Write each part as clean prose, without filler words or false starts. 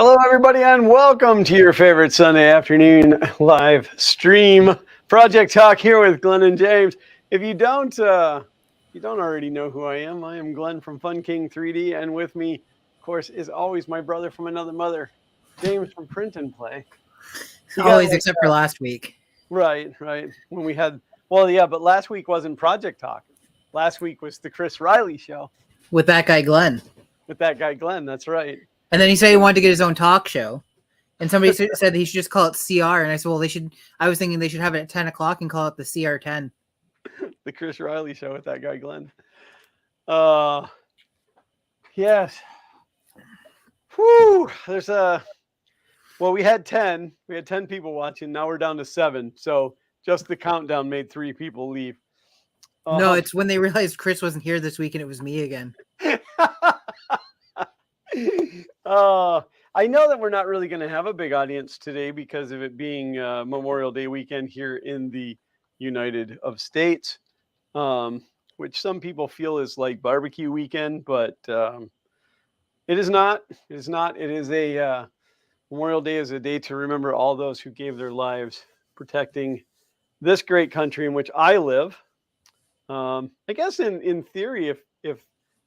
Hello, everybody, and welcome to your favorite Sunday afternoon live stream. Project Talk here with Glenn and James. If you don't already know who I am Glenn from Fun King 3D, and with me, of course, is always my brother from another mother, James from Print N Play. Always, except for last week. Right. When we had, well, yeah, but last week wasn't Project Talk. Last week was the Chris Riley show with that guy Glenn. That's right. And then he said he wanted to get his own talk show. And somebody said he should just call it CR. And I said, well, I was thinking they should have it at 10 o'clock and call it the CR10. The Chris Riley show with that guy Glenn. Yes. Whew. We had 10. We had 10 people watching. Now we're down to 7. So just the countdown made 3 people leave. No, it's when they realized Chris wasn't here this week and it was me again. I know that we're not really going to have a big audience today because of it being Memorial Day weekend here in the United States, which some people feel is like barbecue weekend, but it is not. It is not. It is Memorial Day is a day to remember all those who gave their lives protecting this great country in which I live. I guess in theory, if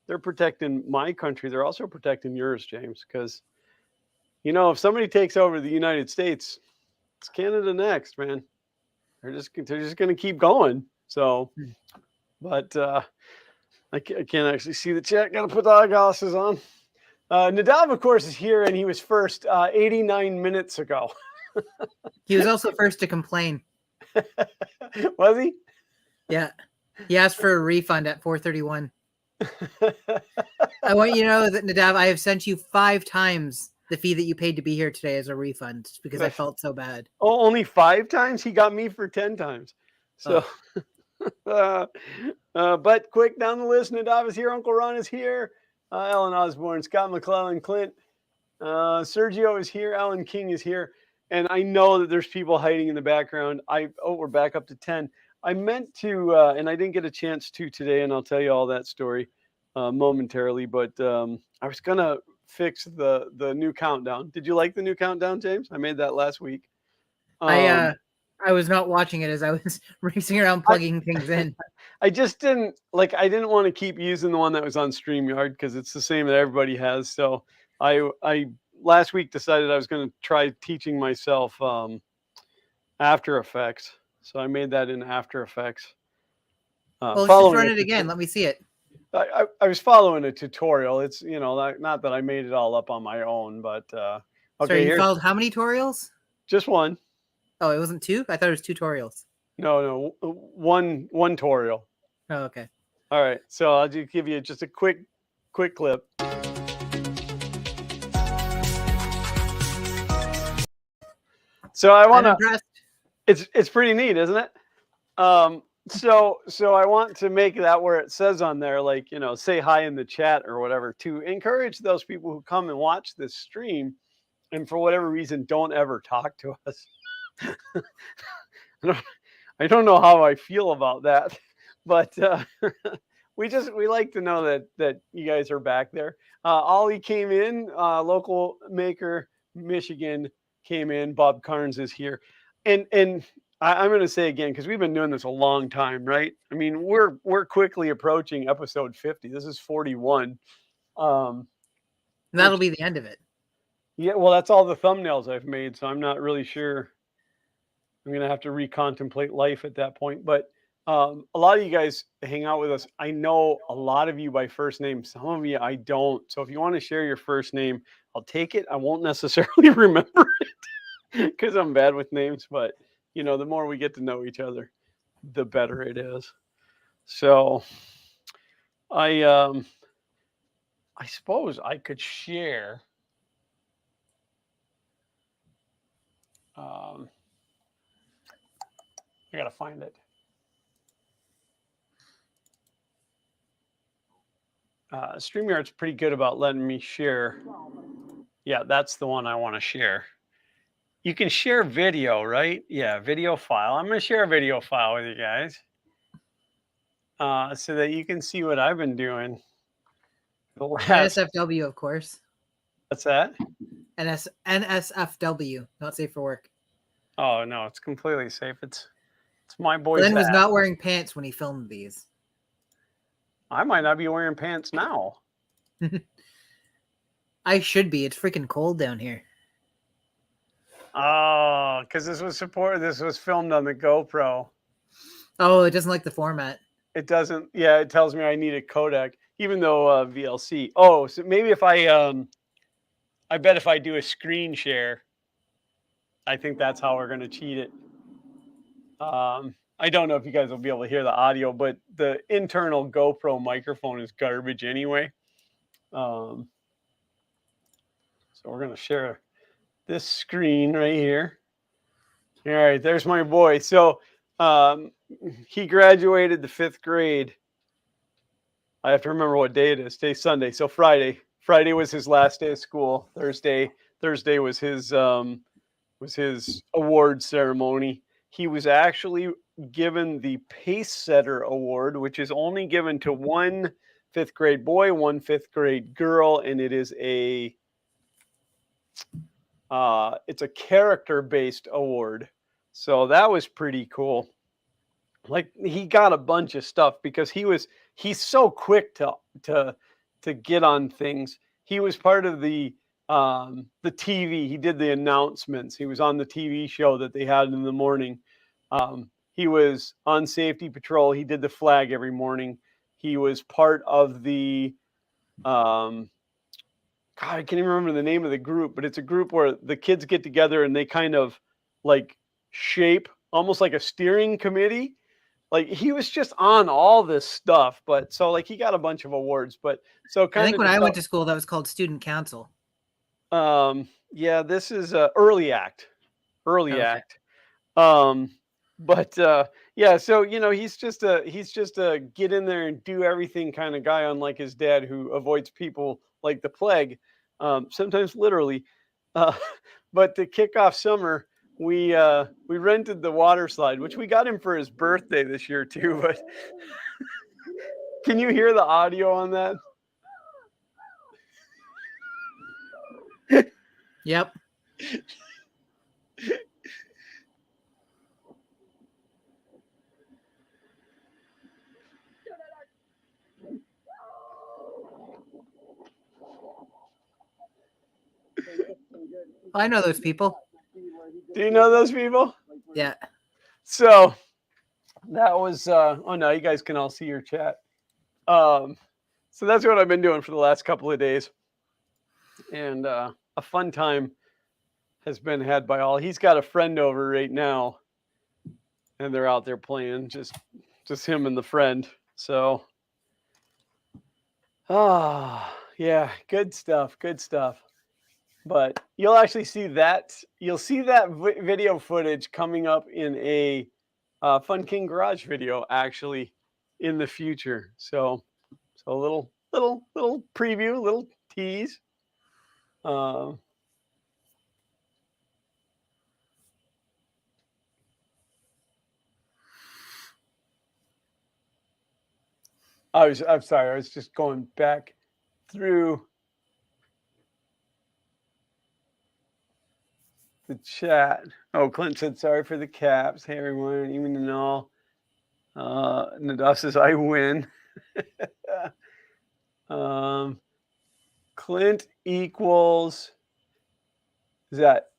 they're protecting my country, they're also protecting yours, James, because, if somebody takes over the United States, it's Canada next, man. They're just going to keep going. So, but I can't actually see the chat. Got to put the eyeglasses on. Nadav, of course, is here, and he was first 89 minutes ago. He was also first to complain. Was he? Yeah. He asked for a refund at 4:31. I want you to know that, Nadav, I have sent you 5 times the fee that you paid to be here today as a refund because I felt so bad. Oh, only 5 times? He got me for 10 times. So, but quick down the list, Nadav is here. Uncle Ron is here. Ellen Osborne, Scott McClellan, Clint, Sergio is here. Alan King is here. And I know that there's people hiding in the background. We're back up to 10. I meant to, and I didn't get a chance to today, and I'll tell you all that story momentarily, but I was going to fix the new countdown. Did you like the new countdown, James? I made that last week. I was not watching it as I was racing around plugging things in. I just didn't want to keep using the one that was on StreamYard because it's the same that everybody has. So I last week decided I was going to try teaching myself After Effects. So I made that in After Effects. Well, let's just run it again. Let me see it. I was following a tutorial. It's, not that I made it all up on my own, but okay. Sorry, you followed how many tutorials? Just one. Oh, it wasn't 2? I thought it was 2 tutorials. No, one tutorial. Oh, okay. All right. So I'll just give you just a quick clip. So I want to. It's pretty neat, isn't it? So I want to make that where it says on there, like, say hi in the chat or whatever, to encourage those people who come and watch this stream and for whatever reason don't ever talk to us. I don't know how I feel about that, but we like to know that you guys are back there. Ollie came in, local maker, Michigan came in. Bob Carnes is here. And I'm going to say again, because we've been doing this a long time, right? I mean, we're quickly approaching episode 50. This is 41. That'll be the end of it. Yeah, well, that's all the thumbnails I've made, so I'm not really sure. I'm going to have to recontemplate life at that point. But a lot of you guys hang out with us. I know a lot of you by first name. Some of you I don't. So if you want to share your first name, I'll take it. I won't necessarily remember it because I'm bad with names. But, the more we get to know each other, the better it is. So I suppose I could share. I got to find it. StreamYard's pretty good about letting me share. Yeah, that's the one I want to share. You can share video, right? Yeah, video file. I'm going to share a video file with you guys so that you can see what I've been doing. SFW, of course. What's that? NSFW, not safe for work. Oh no, it's completely safe. It's my boy's Glenn was hat. not wearing pants when he filmed these. I might not be wearing pants now. I should be. It's freaking cold down here. Oh, because this was filmed on the GoPro. Oh, it doesn't like the format. It doesn't. Yeah, it tells me I need a codec, even though VLC. Oh, so maybe if I bet if I do a screen share, I think that's how we're going to cheat it. I don't know if you guys will be able to hear the audio, but the internal GoPro microphone is garbage anyway. So we're going to share this screen right here. All right, there's my boy. So he graduated the 5th grade. I have to remember what day it is. Today's Sunday, so Friday. Friday was his last day of school. Thursday was his award ceremony. He was actually given the Pace Setter Award, which is only given to one 5th grade boy, one 5th grade girl, and it is it's a character-based award. So that was pretty cool. Like, he got a bunch of stuff because he's so quick to get on things. He was part of the TV. He did the announcements. He was on the TV show that they had in the morning. He was on safety patrol. He did the flag every morning. He was part of the God, I can't even remember the name of the group, but it's a group where the kids get together and they kind of like shape almost like a steering committee. Like, he was just on all this stuff, but so like he got a bunch of awards. But so I think when I went to school, that was called student council. Yeah, this is early act. But yeah, so he's just a get in there and do everything kind of guy, unlike his dad, who avoids people like the plague, sometimes literally. But to kick off summer, we rented the water slide, which we got him for his birthday this year too. But can you hear the audio on that? Yep. I know those people. Do you know those people? Yeah. So that was oh no, you guys can all see your chat. So that's what I've been doing for the last couple of days. And a fun time has been had by all. He's got a friend over right now, and they're out there playing, just him and the friend. So yeah, good stuff. But you'll actually see that. You'll see that video footage coming up in a Fun King Garage video, actually, in the future. So a little preview, little tease. I'm sorry. I was just going back through the chat. Oh, Clint said sorry for the caps. Hey everyone, even and all. Nadav says I win. Clint equals. Is that?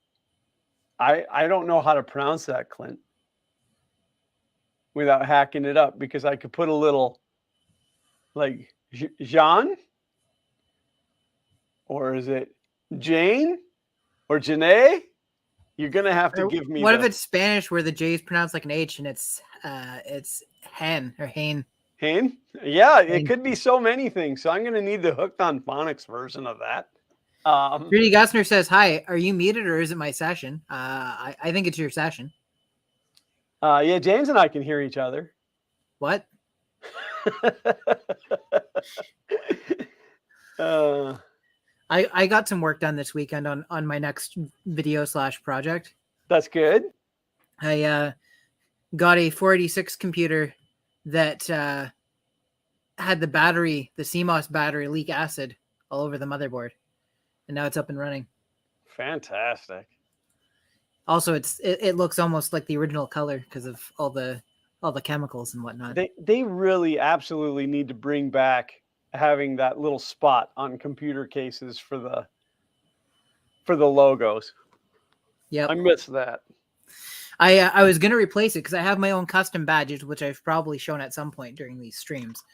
I don't know how to pronounce that, Clint, without hacking it up, because I could put a little like Jean, or is it Jane or Janae? You're gonna have to give me. What if it's Spanish where the J is pronounced like an H and it's Hen or Hain? Hain? Yeah, it could be so many things. So I'm gonna need the Hooked on Phonics version of that. Rudy Gassner says, "Hi, are you muted or is it my session?" I think it's your session. Yeah, James and I can hear each other. What? I got some work done this weekend on my next video / project. That's good. I got a 486 computer that had the CMOS battery leak acid all over the motherboard, and now it's up and running. Fantastic. Also, it looks almost like the original color because of all the chemicals and whatnot. They really absolutely need to bring back having that little spot on computer cases for the logos. Yep. I miss that. I was gonna replace it because I have my own custom badges, which I've probably shown at some point during these streams.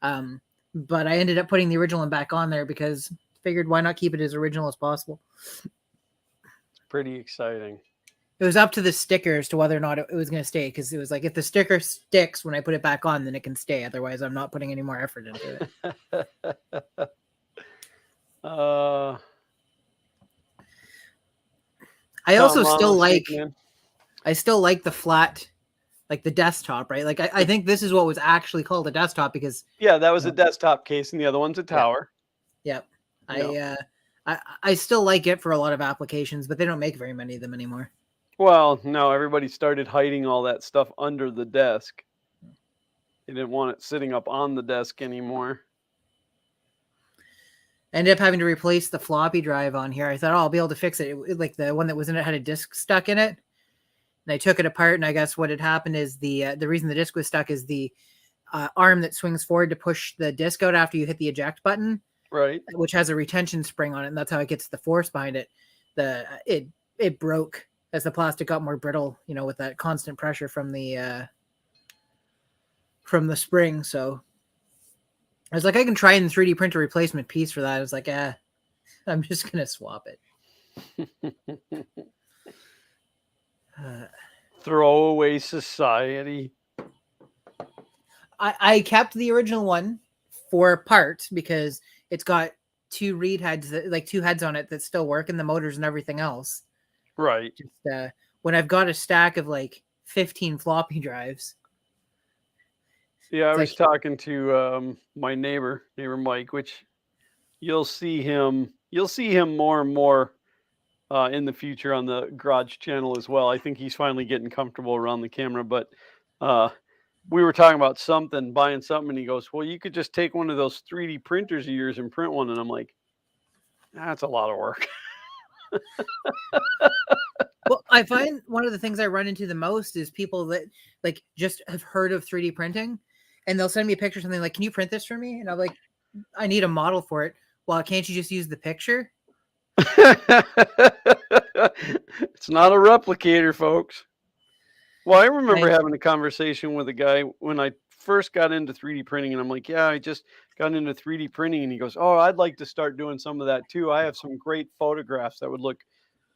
But I ended up putting the original one back on there because figured why not keep it as original as possible. It's pretty exciting. It was up to the sticker as to whether or not it was going to stay, because it was like, if the sticker sticks when I put it back on, then it can stay. Otherwise, I'm not putting any more effort into it. I also still like the flat, like the desktop, right? Like I think this is what was actually called a desktop because that was a desktop case and the other one's a tower. Yep. I still like it for a lot of applications, but they don't make very many of them anymore. Well, no, everybody started hiding all that stuff under the desk. They didn't want it sitting up on the desk anymore. I ended up having to replace the floppy drive on here. I thought, oh, I'll be able to fix it. Like the one that was in it had a disc stuck in it. And I took it apart, and I guess what had happened is the reason the disc was stuck is the arm that swings forward to push the disc out after you hit the eject button. Right. Which has a retention spring on it, and that's how it gets the force behind it. It broke as the plastic got more brittle, with that constant pressure from the spring. So I was like, I can try and 3D print a replacement piece for that. I was like, I'm just gonna swap it. Throwaway society. I kept the original one for parts because it's got two reed heads, two heads on it that still work, and the motors and everything else. Right. Just when I've got a stack of 15 floppy drives. Yeah, I was talking to my neighbor Mike, which you'll see him more and more in the future on the Garage channel as well. I think he's finally getting comfortable around the camera, but we were talking about buying something, and he goes, well, you could just take one of those 3D printers of yours and print one. And I'm like, that's a lot of work. Well, I find one of the things I run into the most is people that just have heard of 3D printing, and they'll send me a picture, something like, can you print this for me? And I'm like, I need a model for it. Well, can't you just use the picture? It's not a replicator, folks. Well, I remember having a conversation with a guy when I first got into 3D printing, and I'm like, yeah, I just got into 3D printing. And he goes, oh, I'd like to start doing some of that too. I have some great photographs that would look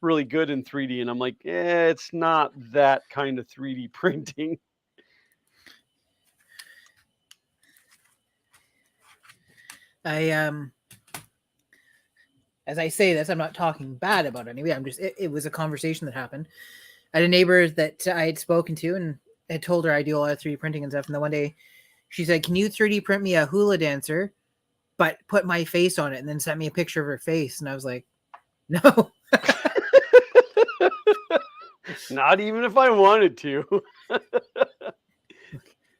really good in 3D. And I'm like, it's not that kind of 3D printing. As I say this, I'm not talking bad about it anyway. It was a conversation that happened. I had a neighbor that I had spoken to, and I told her I do a lot of 3D printing and stuff. And then one day she said, can you 3D print me a hula dancer, but put my face on it? And then sent me a picture of her face. And I was like, no. Not even if I wanted to.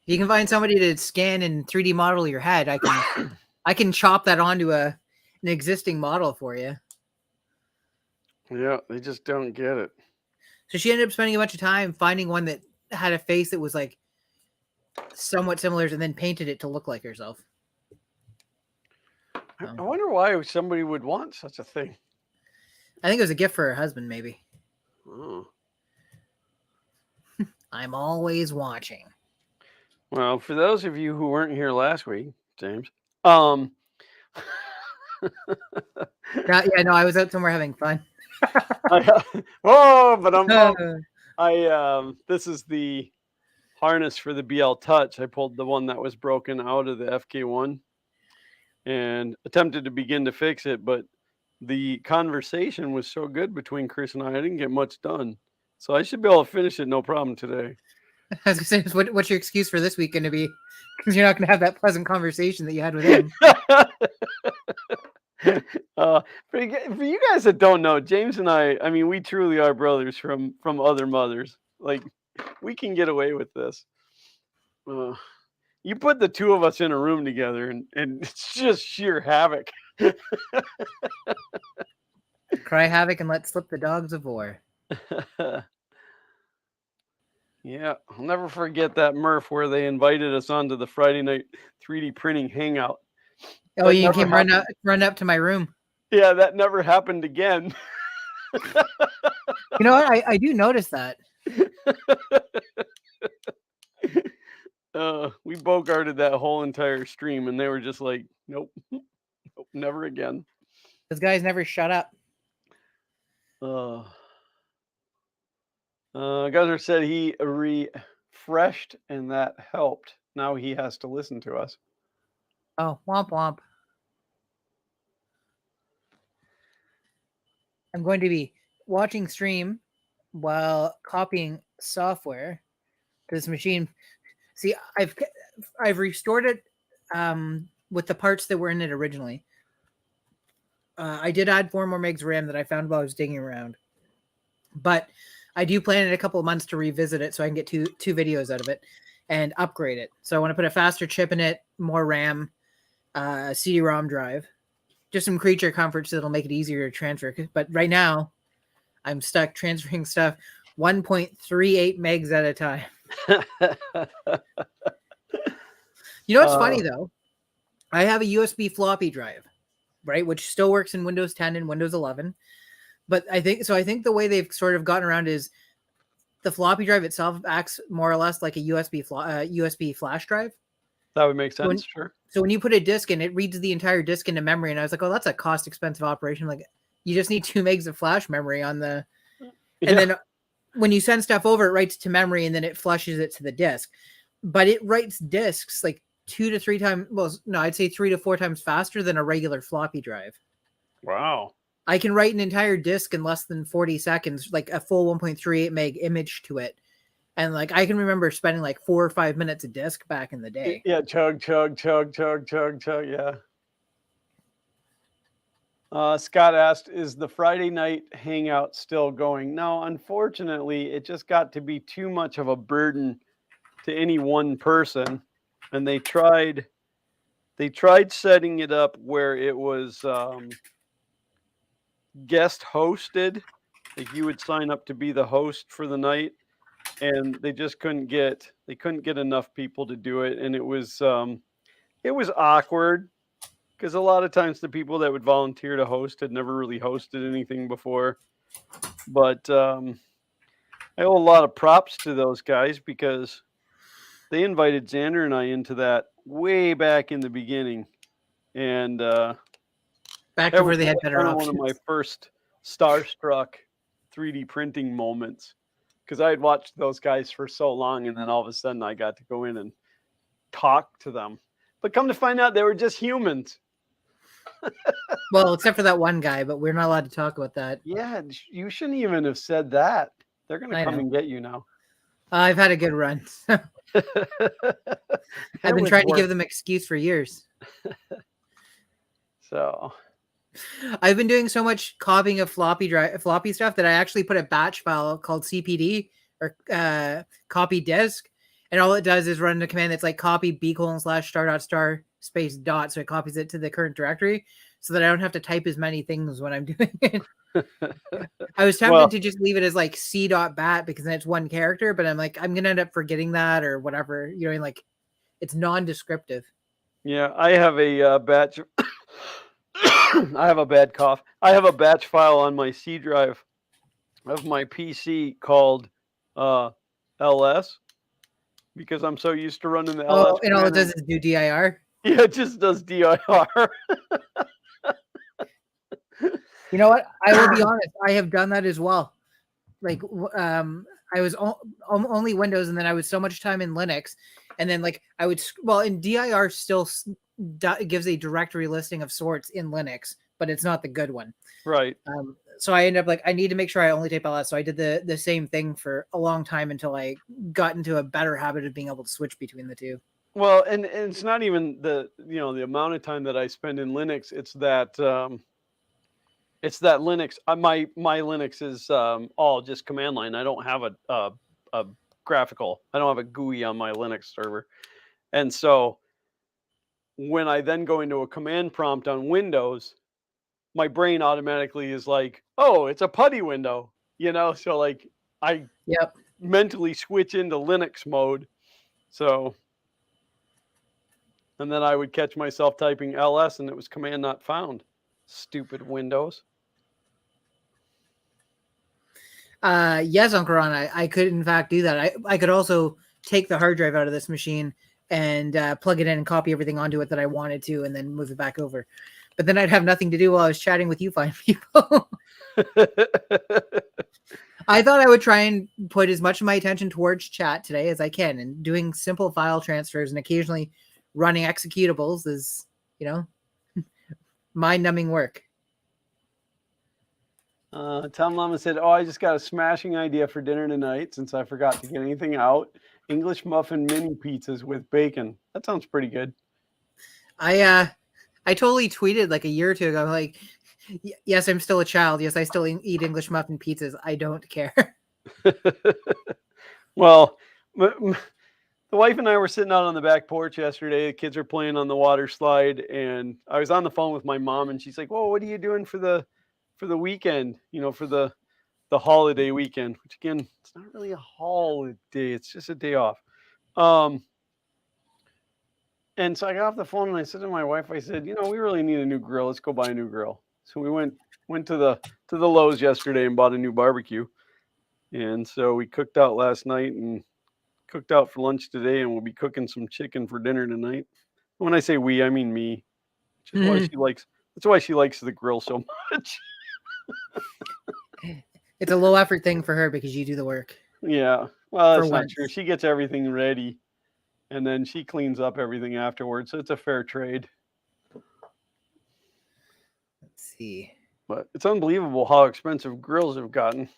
You can find somebody to scan and 3D model your head. I can chop that onto an existing model for you. Yeah, they just don't get it. So she ended up spending a bunch of time finding one that had a face that was somewhat similar, and then painted it to look like herself. I wonder why somebody would want such a thing. I think it was a gift for her husband, maybe. Oh. I'm always watching. Well, for those of you who weren't here last week, James, I was out somewhere having fun. This is the harness for the BL Touch. I pulled the one that was broken out of the FK1 and attempted to begin to fix it, but the conversation was so good between Chris and I didn't get much done. So I should be able to finish it no problem today. I was going to say, what's your excuse for this week going to be? Because you're not going to have that pleasant conversation that you had with him. For you guys that don't know, James and I mean, we truly are brothers from other mothers. We can get away with this. You put the two of us in a room together, and it's just sheer havoc. Cry havoc and let slip the dogs of war. Yeah, I'll never forget that Murph where they invited us onto the Friday night 3D printing hangout. Oh, That you never came run up to my room. Yeah, that never happened again. You know what? I do notice that. We bogarted that whole entire stream, and they were just like, nope, nope, never again. Those guys never shut up. Guzzer said he refreshed, and that helped. Now he has to listen to us. Oh, womp womp. I'm going to be watching stream while copying software to this machine. See, I've restored it with the parts that were in it originally. I did add 4 more megs RAM that I found while I was digging around, but I do plan in a couple of months to revisit it so I can get two videos out of it and upgrade it. So I want to put a faster chip in it, more RAM, CD-ROM drive, just some creature comforts that'll make it easier to transfer. But right now, I'm stuck transferring stuff 1.38 megs at a time. You know what's funny though? I have a USB floppy drive, right, which still works in Windows 10 and Windows 11. But I think the way they've sort of gotten around is the floppy drive itself acts more or less like a USB flash drive. That would make sense, sure. So when you put a disk in, it reads the entire disk into memory, and I was like, oh, that's a cost-expensive operation. Like, you just need 2 megs of flash memory on the, and then when you send stuff over, it writes to memory, and then it flushes it to the disk. But it writes disks like 2 to 3 times. Well, no, I'd say 3 to 4 times faster than a regular floppy drive. Wow. I can write an entire disk in less than 40 seconds, like a full 1.38 meg image to it. And like, I can remember spending like 4 or 5 minutes a disk back in the day. Yeah. Chug. Yeah. Scott asked, is the Friday night hangout still going? No, unfortunately, it just got to be too much of a burden to any one person. And they tried setting it up where it was guest hosted. Like you would sign up to be the host for the night, and they just couldn't get enough people to do it, and it was awkward because a lot of times the people that would volunteer to host had never really hosted anything before. But I owe a lot of props to those guys because they invited Xander and I into that way back in the beginning, and back before they had better options. One of my first starstruck 3D printing moments, because I had watched those guys for so long, and then all of a sudden I got to go in and talk to them. But come to find out, they were just humans. Well, except for that one guy, but we're not allowed to talk about that. Yeah, you shouldn't even have said that. They're going to come and get you now. I've had a good run. I've been trying to give them an excuse for years. So I've been doing so much copying of floppy stuff that I actually put a batch file called CPD or copy disk, and all it does is run a command that's like copy b:/*** space dot, so it copies it to the current directory, so that I don't have to type as many things when I'm doing it. I was tempted to just leave it as like c.bat because then it's one character, but I'm like, I'm gonna end up forgetting that or whatever. You know, like it's non-descriptive. Yeah, I have a batch. I have a bad cough. I have a batch file on my C drive of my PC called LS because I'm so used to running the LS. And all it does is do dir. Yeah, it just does dir. You know what? I will be honest. I have done that as well. Like, I was only Windows, and then I was so much time in Linux, and then like I would in dir still gives a directory listing of sorts in Linux, but it's not the good one. Right. So I ended up like I need to make sure I only type LS. So I did the same thing for a long time until I got into a better habit of being able to switch between the two. Well, and it's not even the amount of time that I spend in Linux. It's that Linux. My Linux is all just command line. I don't have a graphical. I don't have a GUI on my Linux server, and so when I then go into a command prompt on Windows, my brain automatically is like, oh, it's a putty window, so like I Yep. mentally switch into Linux mode. So, and then I would catch myself typing ls and it was command not found. Stupid Windows. Yes, Uncle Ron, I could in fact do that. I could also take the hard drive out of this machine and plug it in and copy everything onto it that I wanted to, and then move it back over. But then I'd have nothing to do while I was chatting with you fine people. I thought I would try and put as much of my attention towards chat today as I can, and doing simple file transfers and occasionally running executables is, mind-numbing work. Tom Lama said, oh, I just got a smashing idea for dinner tonight since I forgot to get anything out. English muffin mini pizzas with bacon. That sounds pretty good. I totally tweeted like a year or two ago, like, yes, I'm still a child. Yes, I still eat English muffin pizzas. I don't care. Well, the wife and I were sitting out on the back porch yesterday. The kids are playing on the water slide, and I was on the phone with my mom, and she's like, "Well, what are you doing for the weekend? For the holiday weekend?" Which again, it's not really a holiday; it's just a day off. And so I got off the phone and I said to my wife, I said, we really need a new grill. Let's go buy a new grill. So we went to the Lowe's yesterday and bought a new barbecue. And so we cooked out last night and cooked out for lunch today, and we'll be cooking some chicken for dinner tonight. When I say we, I mean me. Which is why that's why she likes the grill so much. It's a low effort thing for her because you do the work. Yeah. Well, that's not true. She gets everything ready and then she cleans up everything afterwards. So it's a fair trade. Let's see. But it's unbelievable how expensive grills have gotten.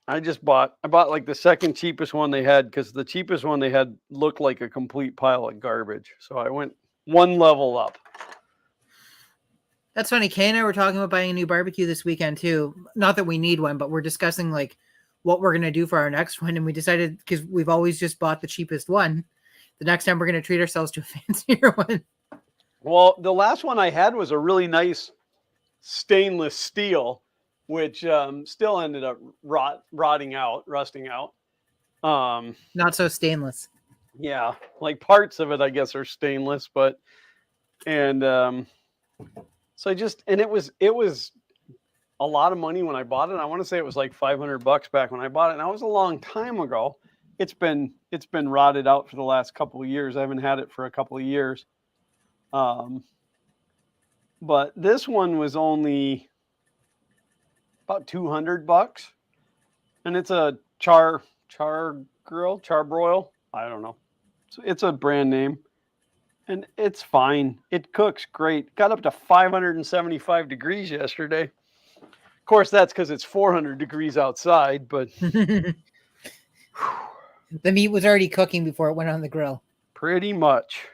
I bought like the second cheapest one they had because the cheapest one they had looked like a complete pile of garbage. So I went one level up. That's funny. Kay and I were talking about buying a new barbecue this weekend too. Not that we need one, but we're discussing like what we're going to do for our next one. And we decided, because we've always just bought the cheapest one, the next time we're going to treat ourselves to a fancier one. Well, the last one I had was a really nice stainless steel, which still ended up rusting out. Not so stainless. Yeah, like parts of it, I guess, are stainless, so it was a lot of money when I bought it. I want to say it was like $500 back when I bought it. And that was a long time ago. It's been rotted out for the last couple of years. I haven't had it for a couple of years. But this one was only about $200, and it's a char broil. I don't know. It's a brand name, and it's fine. It cooks great. Got up to 575 degrees yesterday. Of course, that's because it's 400 degrees outside, but the meat was already cooking before it went on the grill. Pretty much.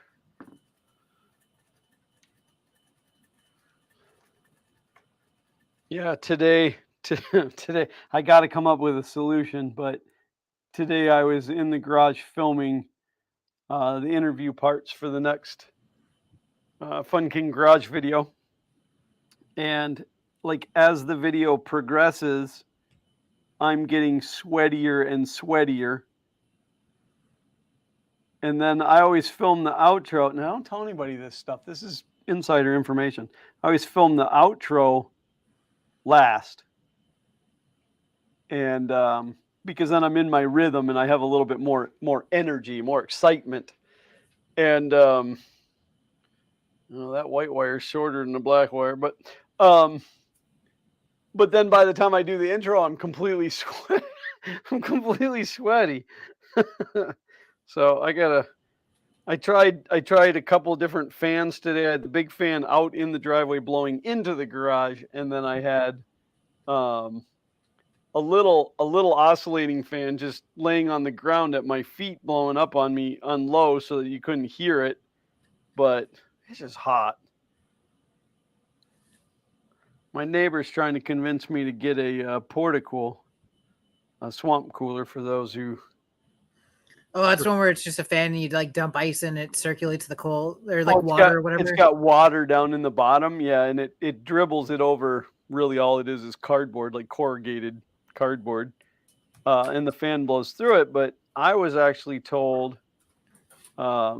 Yeah, today I got to come up with a solution, but today I was in the garage filming the interview parts for the next Fun King Garage video. And like as the video progresses, I'm getting sweatier and sweatier. And then I always film the outro. Now, don't tell anybody this stuff. This is insider information. I always film the outro last. And because then I'm in my rhythm and I have a little bit more energy, more excitement. And that white wire is shorter than the black wire, but then by the time I do the intro, I'm completely sweaty. So I tried a couple different fans today. I had the big fan out in the driveway blowing into the garage, and then I had a little oscillating fan just laying on the ground at my feet, blowing up on me on low so that you couldn't hear it. But it's just hot. My neighbor's trying to convince me to get a portacool, a swamp cooler for those who. Oh, that's one where it's just a fan and you like dump ice and it circulates the coal or like Oh, water or whatever. It's got water down in the bottom, yeah, and it dribbles it over. Really, all it is cardboard, like corrugated cardboard, and the fan blows through it. But I was actually told by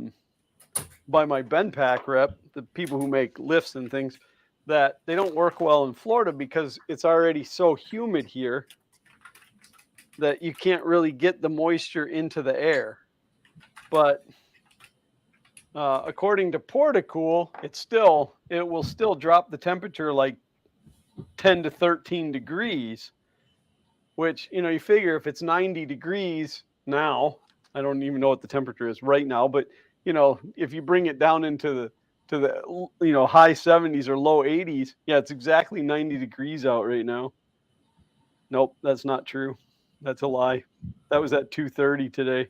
my Benpack rep, the people who make lifts and things, that they don't work well in Florida because it's already so humid here that you can't really get the moisture into the air. But according to Portacool, it will still drop the temperature like 10 to 13 degrees, which, you figure if it's 90 degrees now, I don't even know what the temperature is right now, but if you bring it down into the high 70s or low 80s, yeah, it's exactly 90 degrees out right now. Nope, that's not true. That's a lie. That was at 2:30 today.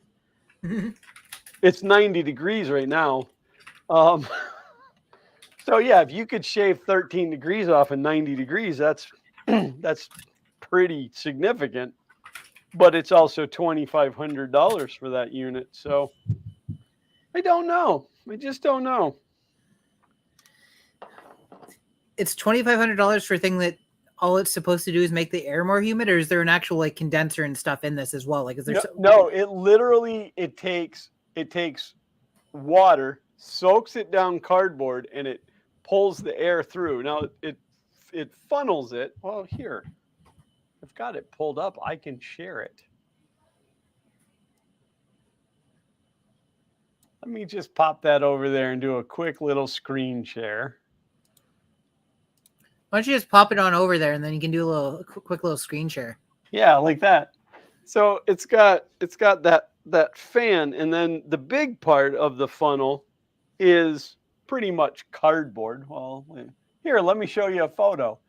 It's 90 degrees right now. So yeah, if you could shave 13 degrees off of 90 degrees, that's pretty significant. But it's also $2,500 for that unit. So I don't know. I just don't know. It's $2,500 for a thing that all it's supposed to do is make the air more humid, or is there an actual like condenser and stuff in this as well? Like, is there no, it literally it takes water, soaks it down cardboard, and it pulls the air through. Now it funnels it. Well, here, I've got it pulled up. I can share it. Let me just pop that over there and do a quick little screen share. Why don't you just pop it on over there and then you can do a quick little screen share? Yeah, like that. So it's got that fan, and then the big part of the funnel is pretty much cardboard. Well, here, let me show you a photo.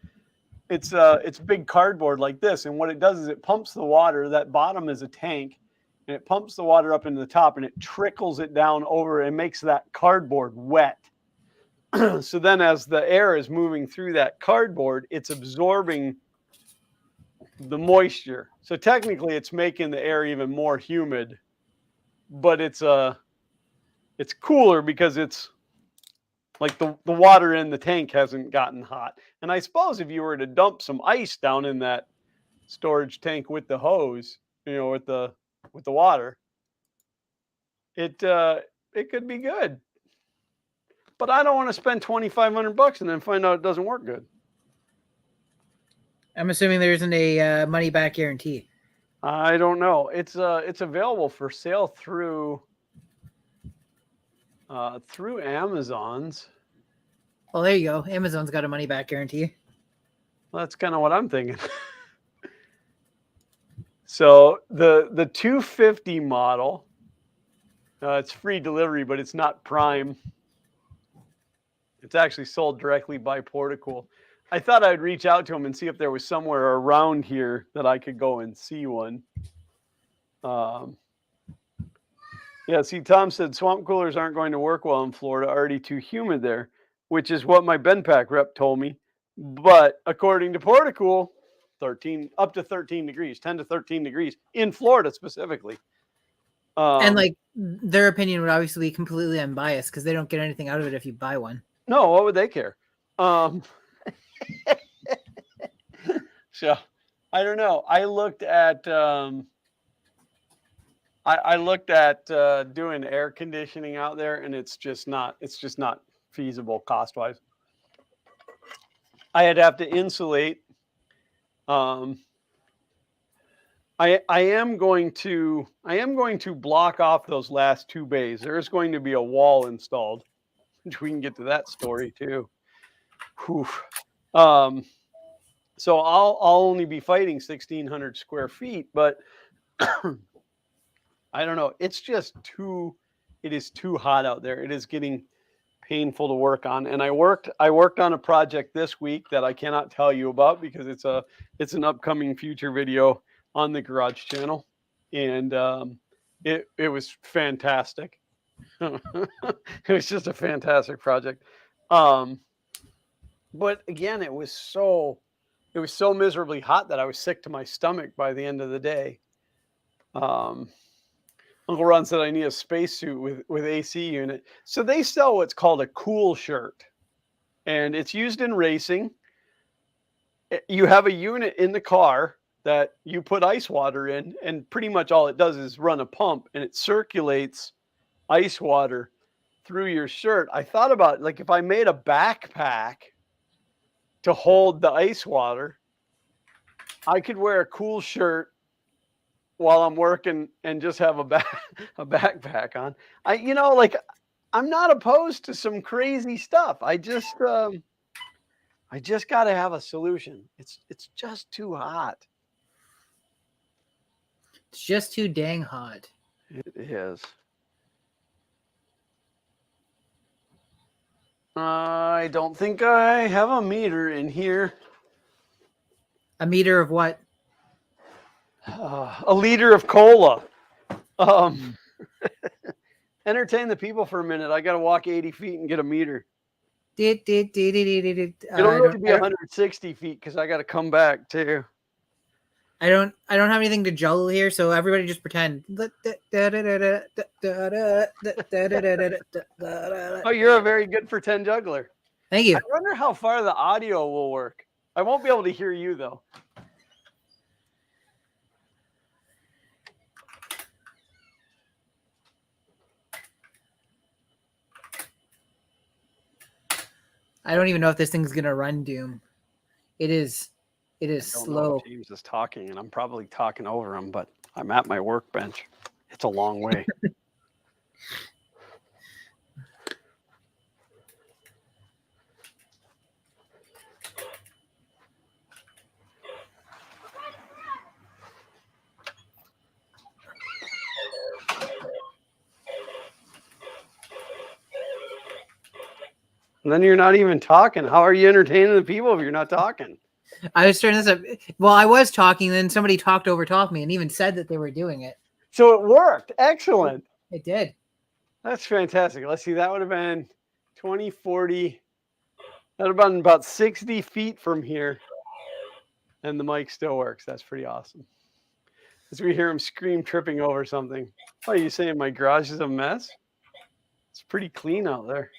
It's big cardboard like this, and what it does is it pumps the water. That bottom is a tank, and it pumps the water up into the top, and it trickles it down over and makes that cardboard wet. So then as the air is moving through that cardboard, it's absorbing the moisture. So technically it's making the air even more humid, but it's cooler because it's like the water in the tank hasn't gotten hot. And I suppose if you were to dump some ice down in that storage tank with the hose, with the water, it could be good. But I don't want to spend $2,500 and then find out it doesn't work good. I'm assuming there isn't a money back guarantee. I don't know. It's available for sale through Amazon's. Well, there you go. Amazon's got a money back guarantee. Well, that's kind of what I'm thinking. So the 250 model, it's free delivery, but it's not Prime. It's actually sold directly by Portacool. I thought I'd reach out to them and see if there was somewhere around here that I could go and see one. Yeah, see, Tom said swamp coolers aren't going to work well in Florida, already too humid there, which is what my Benpack rep told me. But according to Portacool, 13 up to 13 degrees, 10 to 13 degrees in Florida specifically. And like their opinion would obviously be completely unbiased because they don't get anything out of it if you buy one. No, what would they care? So I don't know. I looked at doing air conditioning out there, and it's just not feasible cost wise. I'd have to insulate. I am going to block off those last two bays. There's going to be a wall installed, which we can get to that story too. Whew. So I'll only be fighting 1,600 square feet, but I don't know. It is too hot out there. It is getting painful to work on. And I worked on a project this week that I cannot tell you about because it's an upcoming future video on the Garage channel. And it was fantastic. It was just a fantastic project. But again, it was so miserably hot that I was sick to my stomach by the end of the day. Uncle Ron said I need a spacesuit with AC unit. So they sell what's called a cool shirt, and it's used in racing. You have a unit in the car that you put ice water in, and pretty much all it does is run a pump, and it circulates ice water through your shirt. I thought about, like, if I made a backpack to hold the ice water, I could wear a cool shirt while I'm working and just have a backpack on. I'm not opposed to some crazy stuff. I just got to have a solution. It's just too hot. It's just too dang hot. It is. I don't think I have a meter in here. A meter of what? A liter of cola. Entertain the people for a minute. I got to walk 80 feet and get a meter. It'll really be 160 feet because I got to come back too. I don't have anything to juggle here, so everybody just pretend. Oh, you're a very good pretend juggler. Thank you. I wonder how far the audio will work. I won't be able to hear you though. I don't even know if this thing's gonna run Doom. It is slow. James is talking, and I'm probably talking over him, but I'm at my workbench. It's a long way. And then you're not even talking. How are you entertaining the people if you're not talking? I was turning this up. Well, I was talking, then somebody talked over top me and even said that they were doing it. So it worked. Excellent. It did. That's fantastic. Let's see. That would have been 20, 40. That would have been about 60 feet from here. And the mic still works. That's pretty awesome. As we hear him scream, tripping over something. Oh, are you saying my garage is a mess? It's pretty clean out there.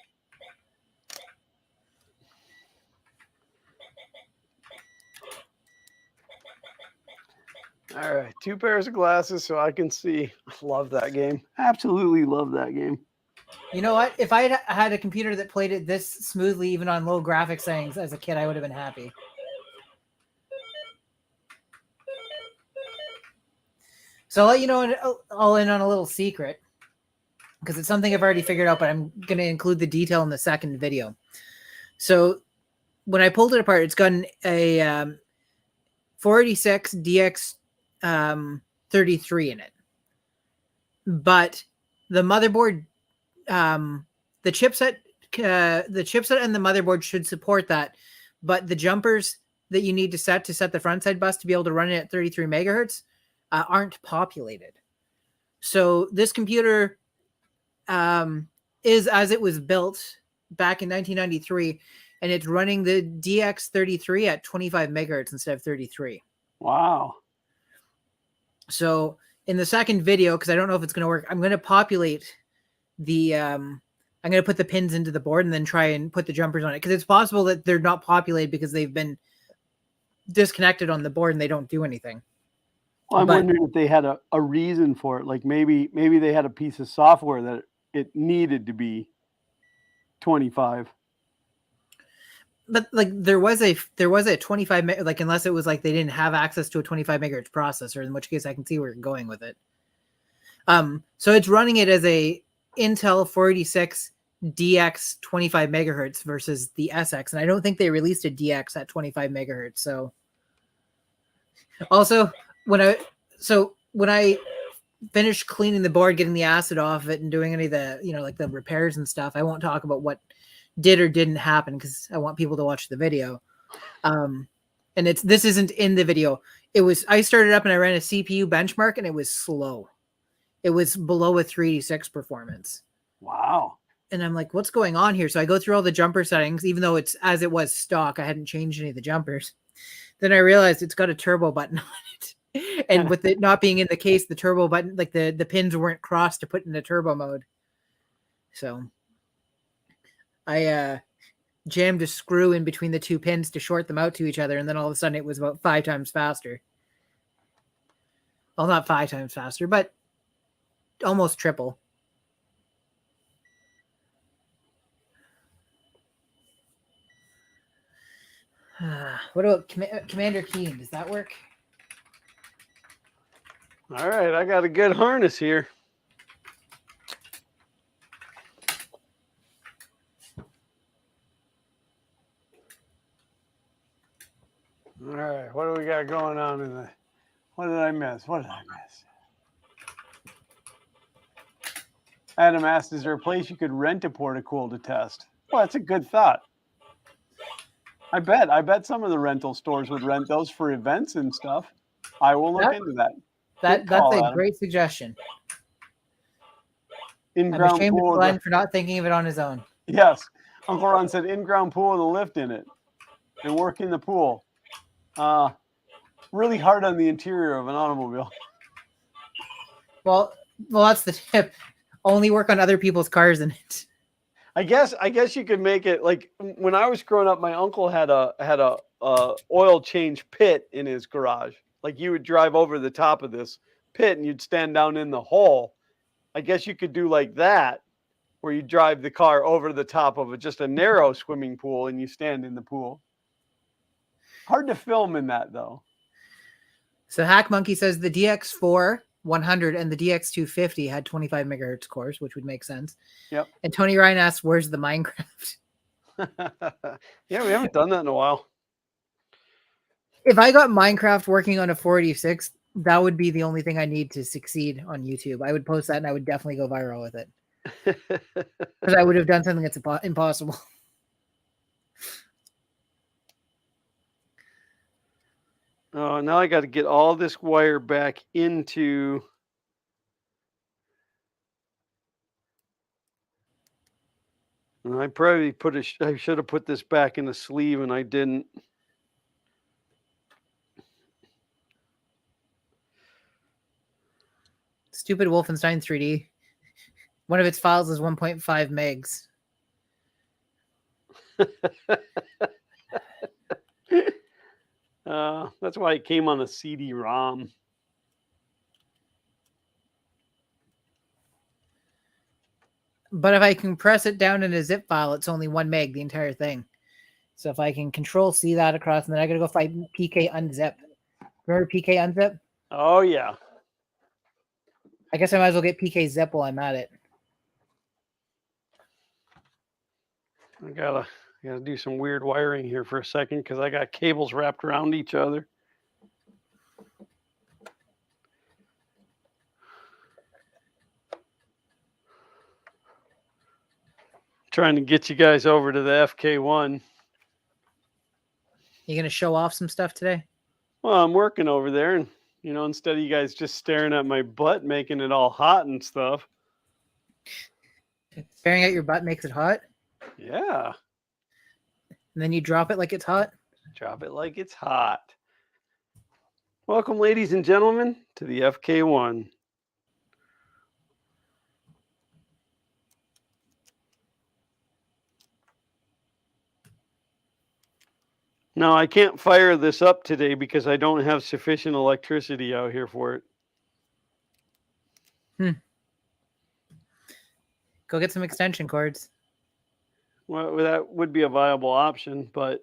All right, 2 pairs of glasses so I can see. Love that game. Absolutely love that game. You know what? If I had a computer that played it this smoothly, even on low graphics settings as a kid, I would have been happy. So I'll let you know all in on a little secret, because it's something I've already figured out, but I'm going to include the detail in the second video. So when I pulled it apart, it's got a 486 DX 33 in it, but the motherboard, the chipset and the motherboard should support that, but the jumpers that you need to set the front side bus to be able to run it at 33 megahertz aren't populated. So this computer is as it was built back in 1993, and it's running the DX33 at 25 megahertz instead of 33. Wow. So in the second video, because I don't know if it's going to work, I'm going to populate the, I'm going to put the pins into the board and then try and put the jumpers on it. Because it's possible that they're not populated because they've been disconnected on the board and they don't do anything. Well, I'm wondering if they had a reason for it. Like maybe they had a piece of software that it needed to be 25. But like there was a 25, like, unless it was like they didn't have access to a 25 megahertz processor, in which case I can see where you're going with it. So it's running it as a Intel 486 DX 25 megahertz versus the SX, and I don't think they released a DX at 25 megahertz. So also when I finished cleaning the board, getting the acid off of it, and doing any of the, like the repairs and stuff, I won't talk about what did or didn't happen because I want people to watch the video. And this isn't in the video. I started up and I ran a CPU benchmark and it was slow. It was below a 386 performance. Wow. And I'm like, what's going on here? So I go through all the jumper settings, even though it's as it was stock, I hadn't changed any of the jumpers. Then I realized it's got a turbo button on it. And with it not being in the case, the turbo button, like the pins weren't crossed to put in the turbo mode. So I jammed a screw in between the two pins to short them out to each other, and then all of a sudden it was about 5 times faster. Well, not 5 times faster, but almost triple. What about Commander Keen? Does that work? All right, I got a good harness here. All right, what do we got going on in the? What did I miss? Adam asked, is there a place you could rent a Portacool to test? Well, that's a good thought. I bet some of the rental stores would rent those for events and stuff. I will look into that. That's a great suggestion. In-ground I'm ashamed pool of Glenn for not thinking of it on his own. Yes. Uncle Ron said in-ground pool with a lift in it and work in the pool. Really hard on the interior of an automobile. Well, that's the tip. Only work on other people's cars in it. I guess you could make it like when I was growing up, my uncle had a oil change pit in his garage. Like you would drive over the top of this pit and you'd stand down in the hole. I guess you could do like that, where you drive the car over the top of just a narrow swimming pool and you stand in the pool. Hard to film in that though. So Hack Monkey says the DX4 100 and the DX250 had 25 megahertz cores, which would make sense. Yep. And Tony Ryan asks, "Where's the Minecraft?" Yeah, we haven't done that in a while. If I got Minecraft working on a 486, that would be the only thing I need to succeed on YouTube. I would post that and I would definitely go viral with it. Because I would have done something that's impossible. Oh, now I got to get all this wire back into. And I probably I should have put this back in the sleeve and I didn't. Stupid Wolfenstein 3D. One of its files is 1.5 megs. That's why it came on a CD-ROM. But if I compress it down in a zip file, it's only 1 meg, the entire thing. So if I can Control-C that across, and then I got to go find PK Unzip. Remember PK Unzip? Oh, yeah. I guess I might as well get PK Zip while I'm at it. I gotta do some weird wiring here for a second because I got cables wrapped around each other. Trying to get you guys over to the FK1. You gonna show off some stuff today? Well, I'm working over there, and instead of you guys just staring at my butt, making it all hot and stuff. Staring at your butt makes it hot? Yeah. And then you drop it like it's hot? Drop it like it's hot. Welcome, ladies and gentlemen, to the FK1. Now, I can't fire this up today because I don't have sufficient electricity out here for it. Go get some extension cords. Well, that would be a viable option, but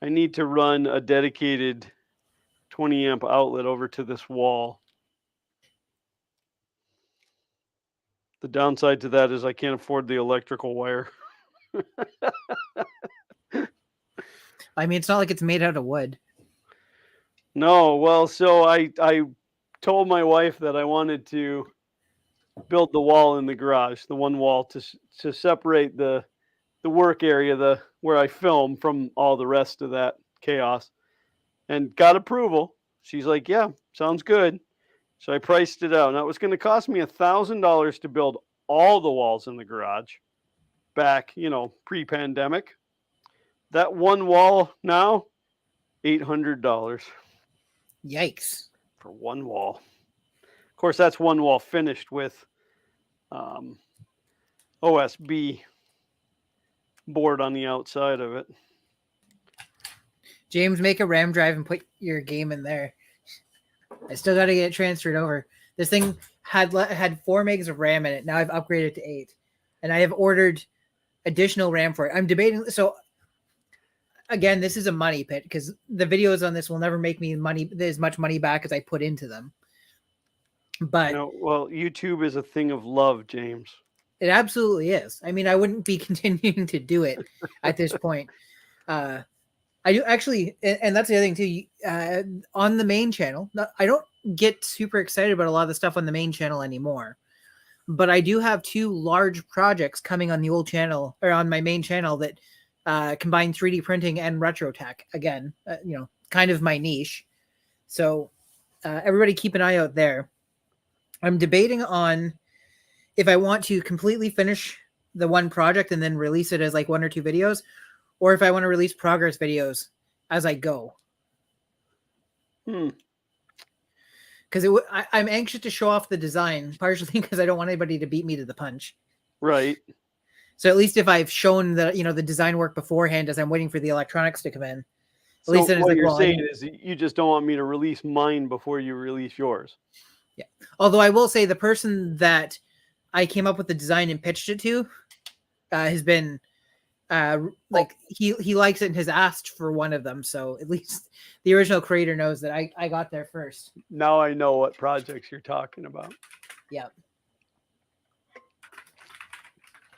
I need to run a dedicated 20 amp outlet over to this wall. The downside to that is I can't afford the electrical wire. I mean, it's not like it's made out of wood. No, well, so I told my wife that I wanted to build the wall in the garage, the one wall to separate the work area, where I film, from all the rest of that chaos, and got approval. She's like, yeah, sounds good. So I priced it out. Now it was going to cost me $1,000 to build all the walls in the garage back, pre-pandemic. That one wall now, $800. Yikes. for one wall. Of course, that's one wall finished with OSB board on the outside of it. James, make a RAM drive and put your game in there. I still got to get it transferred over. This thing had 4 megs of RAM in it. Now I've upgraded to 8, and I have ordered additional RAM for it. I'm debating. So again, this is a money pit because the videos on this will never make me as much money back as I put into them. But well, YouTube is a thing of love, James. It absolutely is. I mean, I wouldn't be continuing to do it at this point. I do actually, and that's the other thing too. On the main channel, I don't get super excited about a lot of the stuff on the main channel anymore. But I do have 2 large projects coming on the old channel or on my main channel that combine 3D printing and retro tech. Again, kind of my niche. So everybody keep an eye out there. I'm debating on if I want to completely finish the one project and then release it as like 1 or 2 videos, or if I want to release progress videos as I go. Because I'm anxious to show off the design, partially because I don't want anybody to beat me to the punch. Right. So at least if I've shown the design work beforehand as I'm waiting for the electronics to come in. So what you're saying is you just don't want me to release mine before you release yours. Yeah. Although I will say the person that I came up with the design and pitched it to has been he likes it and has asked for one of them. So at least the original creator knows that I got there first. Now I know what projects you're talking about. Yeah.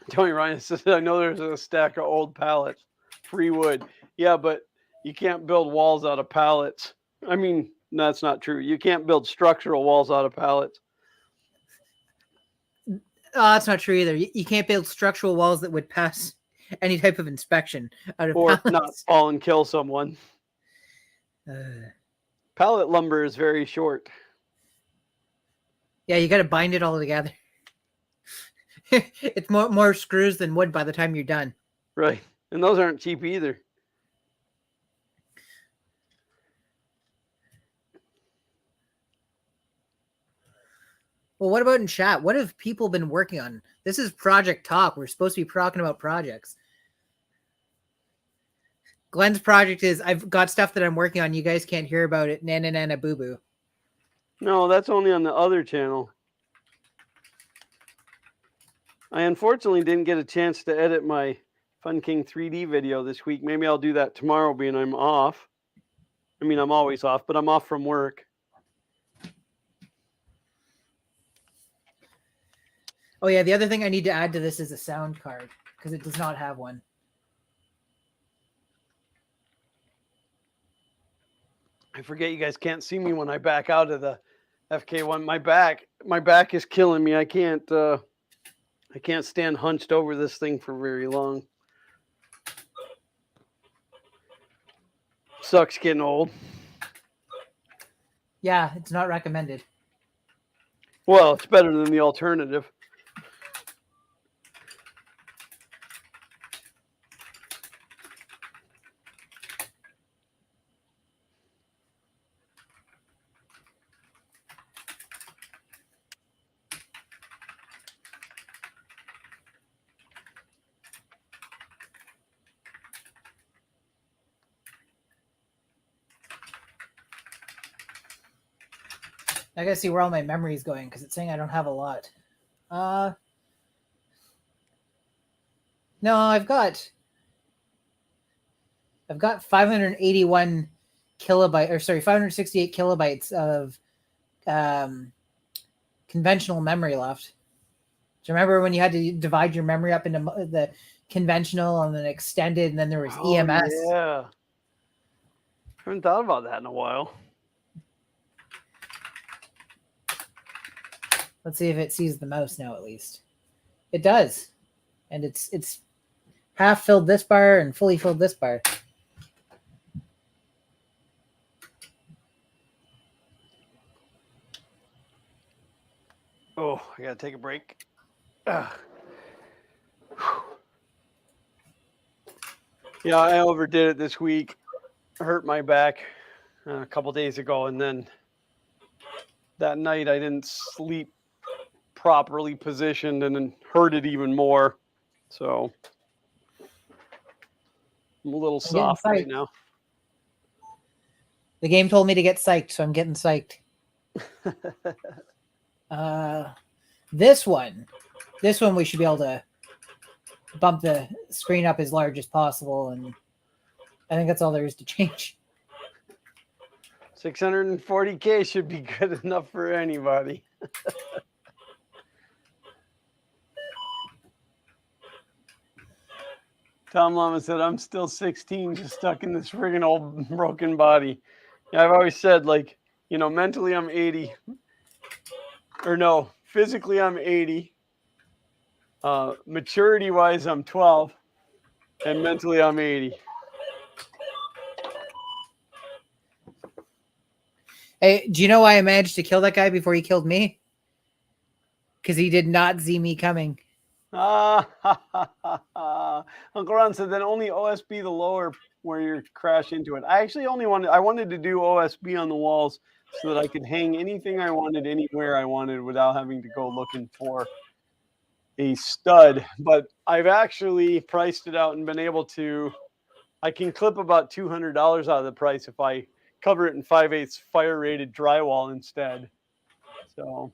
Tony Ryan says, I know there's a stack of old pallets, free wood. Yeah, but you can't build walls out of pallets. I mean, no, that's not true. You can't build structural walls out of pallets. That's not true either. You can't build structural walls that would pass any type of inspection out of or pallets. Not fall and kill someone. Pallet lumber is very short. Yeah, you got to bind it all together. It's more screws than wood by the time you're done. Right. And those aren't cheap either. Well, what about in chat? What have people been working on? This is Project Talk. We're supposed to be talking about projects. Glenn's project is I've got stuff that I'm working on. You guys can't hear about it. Nana Nana Boo Boo. No, that's only on the other channel. I unfortunately didn't get a chance to edit my Fun King 3D video this week. Maybe I'll do that tomorrow, being I'm off. I mean, I'm always off, but I'm off from work. Oh, yeah. The other thing I need to add to this is a sound card because it does not have one. I forget you guys can't see me when I back out of the FK1. My back is killing me. I can't stand hunched over this thing for very long. Sucks getting old. Yeah, it's not recommended. Well, it's better than the alternative. I gotta see where all my memory is going because it's saying I don't have a lot. No, I've got 581 kilobyte, or sorry, 568 kilobytes of conventional memory left. Do you remember when you had to divide your memory up into the conventional and then extended, and then there was EMS? Yeah. I haven't thought about that in a while. Let's see if it sees the mouse now, at least. It does. And it's half filled this bar and fully filled this bar. Oh, I gotta take a break. Yeah, I overdid it this week. I hurt my back a couple days ago, and then that night I didn't sleep properly positioned and then hurt it even more. So I'm a little I'm getting soft right psyched. now. The game told me to get psyched, so I'm getting psyched. This one we should be able to bump the screen up as large as possible, and I think that's all there is to change. 640K should be good enough for anybody. Tom Lama said, I'm still 16, just stuck in this friggin' old broken body. Yeah, I've always said, like, you know, mentally I'm 80. Or no, physically I'm 80. Maturity-wise, I'm 12. And mentally I'm 80. Hey, do you know why I managed to kill that guy before he killed me? Because he did not see me coming. Uncle Ron said then only OSB the lower where you crash into it. I actually I wanted to do OSB on the walls so that I could hang anything I wanted anywhere I wanted without having to go looking for a stud. But I've actually priced it out and been able to, I can clip about $200 out of the price if I cover it in 5/8 fire rated drywall instead. So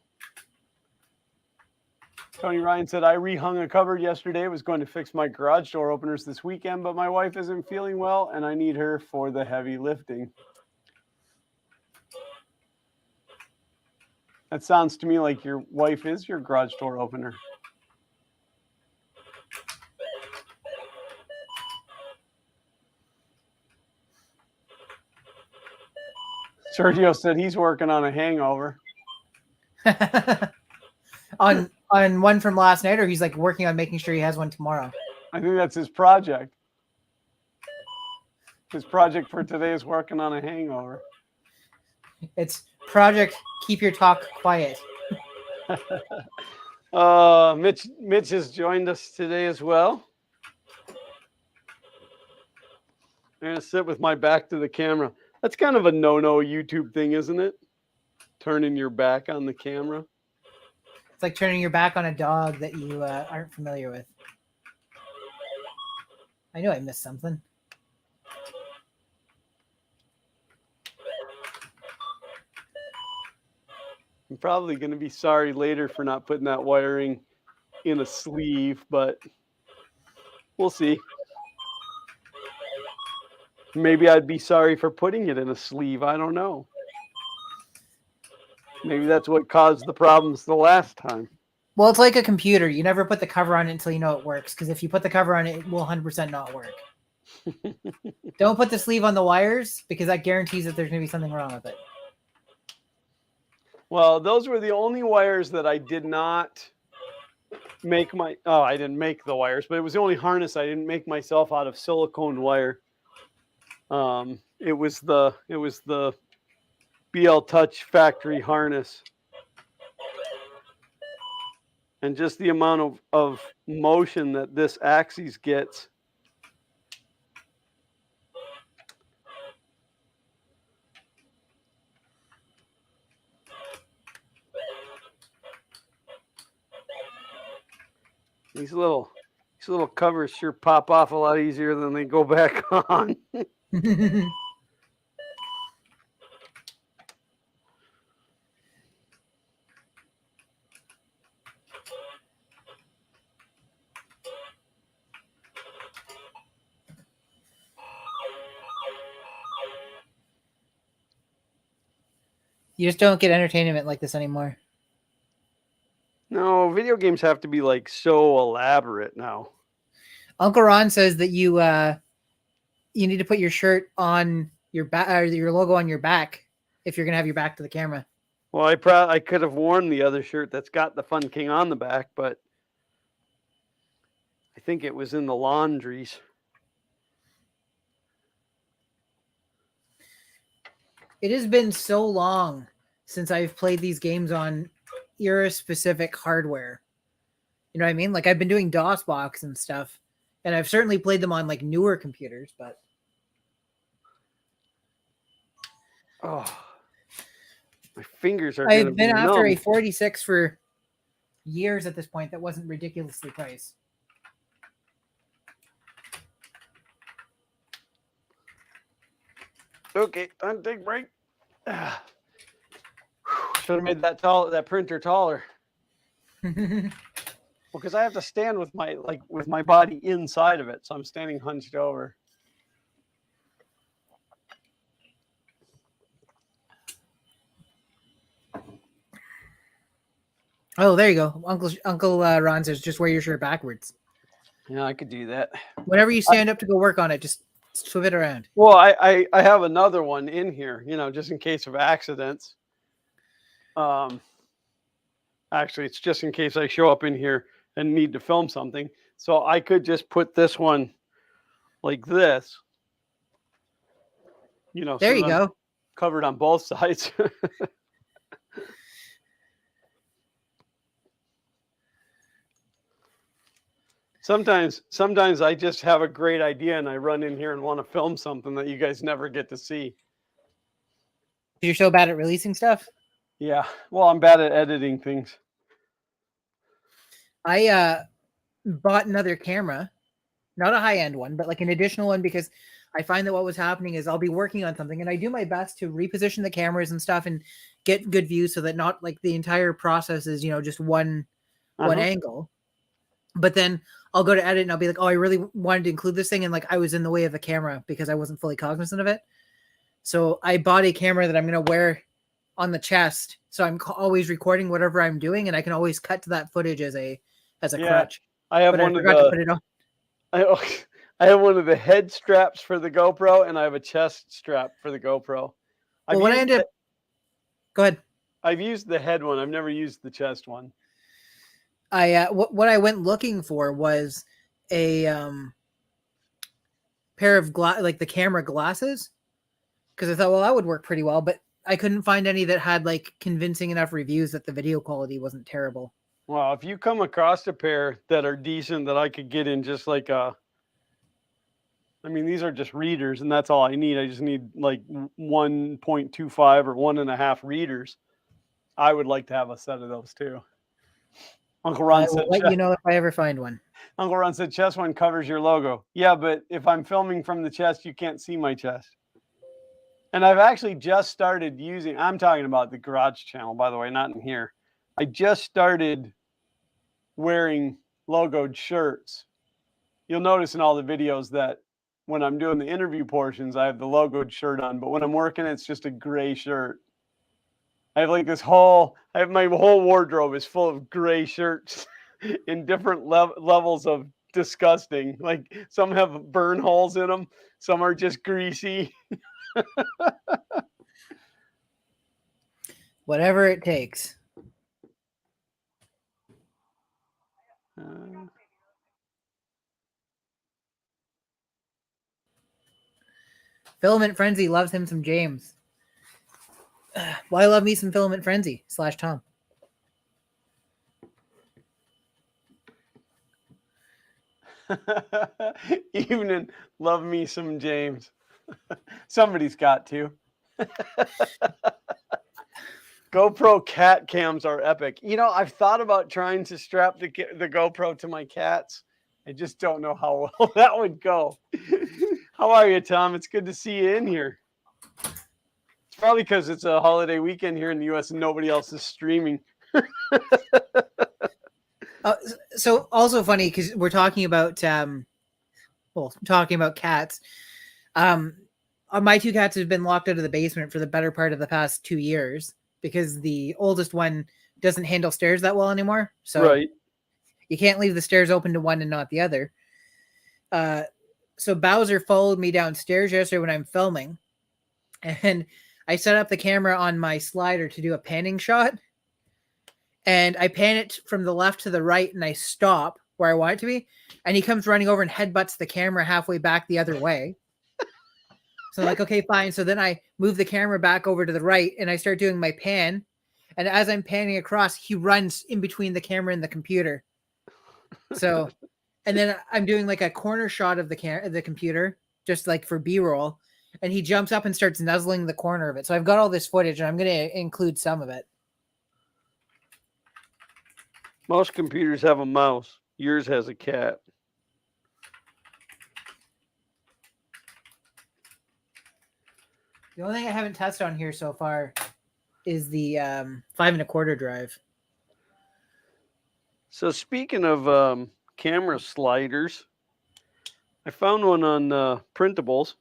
Tony Ryan said, I rehung a cupboard yesterday. Was going to fix my garage door openers this weekend, but my wife isn't feeling well and I need her for the heavy lifting. That sounds to me like your wife is your garage door opener. Sergio said he's working on a hangover. on one from last night, or he's like working on making sure he has one tomorrow? I think that's his project. His project for today is working on a hangover. It's project keep your talk quiet. Mitch has joined us today as well. I'm going to sit with my back to the camera. That's kind of a no-no YouTube thing, isn't it? Turning your back on the camera. It's like turning your back on a dog that you aren't familiar with. I knew I missed something. I'm probably going to be sorry later for not putting that wiring in a sleeve, but we'll see. Maybe I'd be sorry for putting it in a sleeve. I don't know. Maybe that's what caused the problems the last time. Well, it's like a computer. You never put the cover on it until you know it works, because if you put the cover on it, it will 100% not work. Don't put the sleeve on the wires, because that guarantees that there's going to be something wrong with it. Well, those were the only wires that I did not make I didn't make the wires, but it was the only harness I didn't make myself out of silicone wire. It was the BL Touch factory harness. And just the amount of motion that this axis gets. These little covers sure pop off a lot easier than they go back on. You just don't get entertainment like this anymore. No, video games have to be like so elaborate now. Uncle Ron says that you need to put your shirt on your back, or your logo on your back, if you're gonna have your back to the camera. Well, I could have worn the other shirt that's got the Fun King on the back, but I think it was in the laundries. It has been so long since I've played these games on era-specific hardware. You know what I mean? Like, I've been doing DOSBox and stuff, and I've certainly played them on like newer computers, but My fingers are going to I've be been after a numb. 46 for years at this point that wasn't ridiculously priced. Okay, time to take a break. Should have made that printer taller. Well, because I have to stand with my body inside of it, so I'm standing hunched over. Oh, there you go. Uncle Ron says just wear your shirt backwards. Yeah, I could do that. Whenever you stand up to go work on it, just flip it around. Well, I have another one in here, just in case of accidents. Actually, it's just in case I show up in here and need to film something. So I could just put this one like this. There so you go. Covered on both sides. Sometimes I just have a great idea and I run in here and want to film something that you guys never get to see. You're so bad at releasing stuff? Yeah. Well, I'm bad at editing things. I bought another camera, not a high-end one, but like an additional one, because I find that what was happening is I'll be working on something and I do my best to reposition the cameras and stuff and get good views so that not like the entire process is, just one angle. But then I'll go to edit and I'll be like, oh, I really wanted to include this thing. And like, I was in the way of the camera because I wasn't fully cognizant of it. So I bought a camera that I'm going to wear on the chest. So I'm always recording whatever I'm doing. And I can always cut to that footage as a crutch. I have I forgot to put it on. I have one of the head straps for the GoPro and I have a chest strap for the GoPro. Go ahead. I've used the head one. I've never used the chest one. What I went looking for was a pair of like the camera glasses, because I thought, well, that would work pretty well, but I couldn't find any that had like convincing enough reviews that the video quality wasn't terrible. Well, if you come across a pair that are decent that I could get in just like these are just readers and that's all I need. I just need like 1.25 or 1.5 readers. I would like to have a set of those too. Uncle Ron said, let you know if I ever find one. Uncle Ron said, chest one covers your logo. Yeah, but if I'm filming from the chest, you can't see my chest. And I've actually just started using, I'm talking about the garage channel, by the way, not in here. I just started wearing logoed shirts. You'll notice in all the videos that when I'm doing the interview portions, I have the logoed shirt on, but when I'm working, it's just a gray shirt. I have like my whole wardrobe is full of gray shirts in different levels of disgusting. Like some have burn holes in them. Some are just greasy. Whatever it takes. Filament Frenzy loves him some James. Well, I love me some Filament Frenzy / Tom. Evening, love me some James. Somebody's got to. GoPro cat cams are epic. I've thought about trying to strap the GoPro to my cats. I just don't know how well that would go. How are you, Tom? It's good to see you in here. It's probably because it's a holiday weekend here in the U.S. and nobody else is streaming. So also funny because we're talking about cats. My 2 cats have been locked out of the basement for the better part of the past 2 years because the oldest one doesn't handle stairs that well anymore. So you can't leave the stairs open to one and not the other. So Bowser followed me downstairs yesterday when I'm filming, and I set up the camera on my slider to do a panning shot. And I pan it from the left to the right and I stop where I want it to be. And he comes running over and headbutts the camera halfway back the other way. So I'm like, okay, fine. So then I move the camera back over to the right and I start doing my pan. And as I'm panning across, he runs in between the camera and the computer. So, and then I'm doing like a corner shot of the computer, just like for B-roll. and he jumps up and starts nuzzling the corner of it. So I've got all this footage, and I'm going to include some of it. Most computers have a mouse. Yours has a cat. The only thing I haven't tested on here so far is the 5 1/4 drive. So speaking of camera sliders, I found one on Printables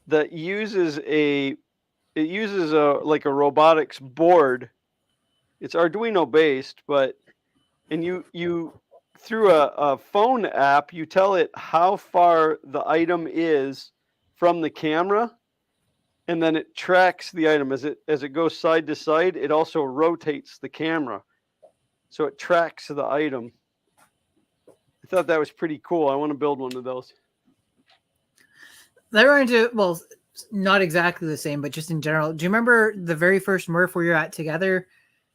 that uses a like a robotics board. It's Arduino based, and you through a phone app, you tell it how far the item is from the camera, and then it tracks the item as it goes side to side. It also rotates the camera, so it tracks the item. I thought that was pretty cool. I want to build one of those. They were into, well, not exactly the same, but just in general. Do you remember the very first Murph where you're at together?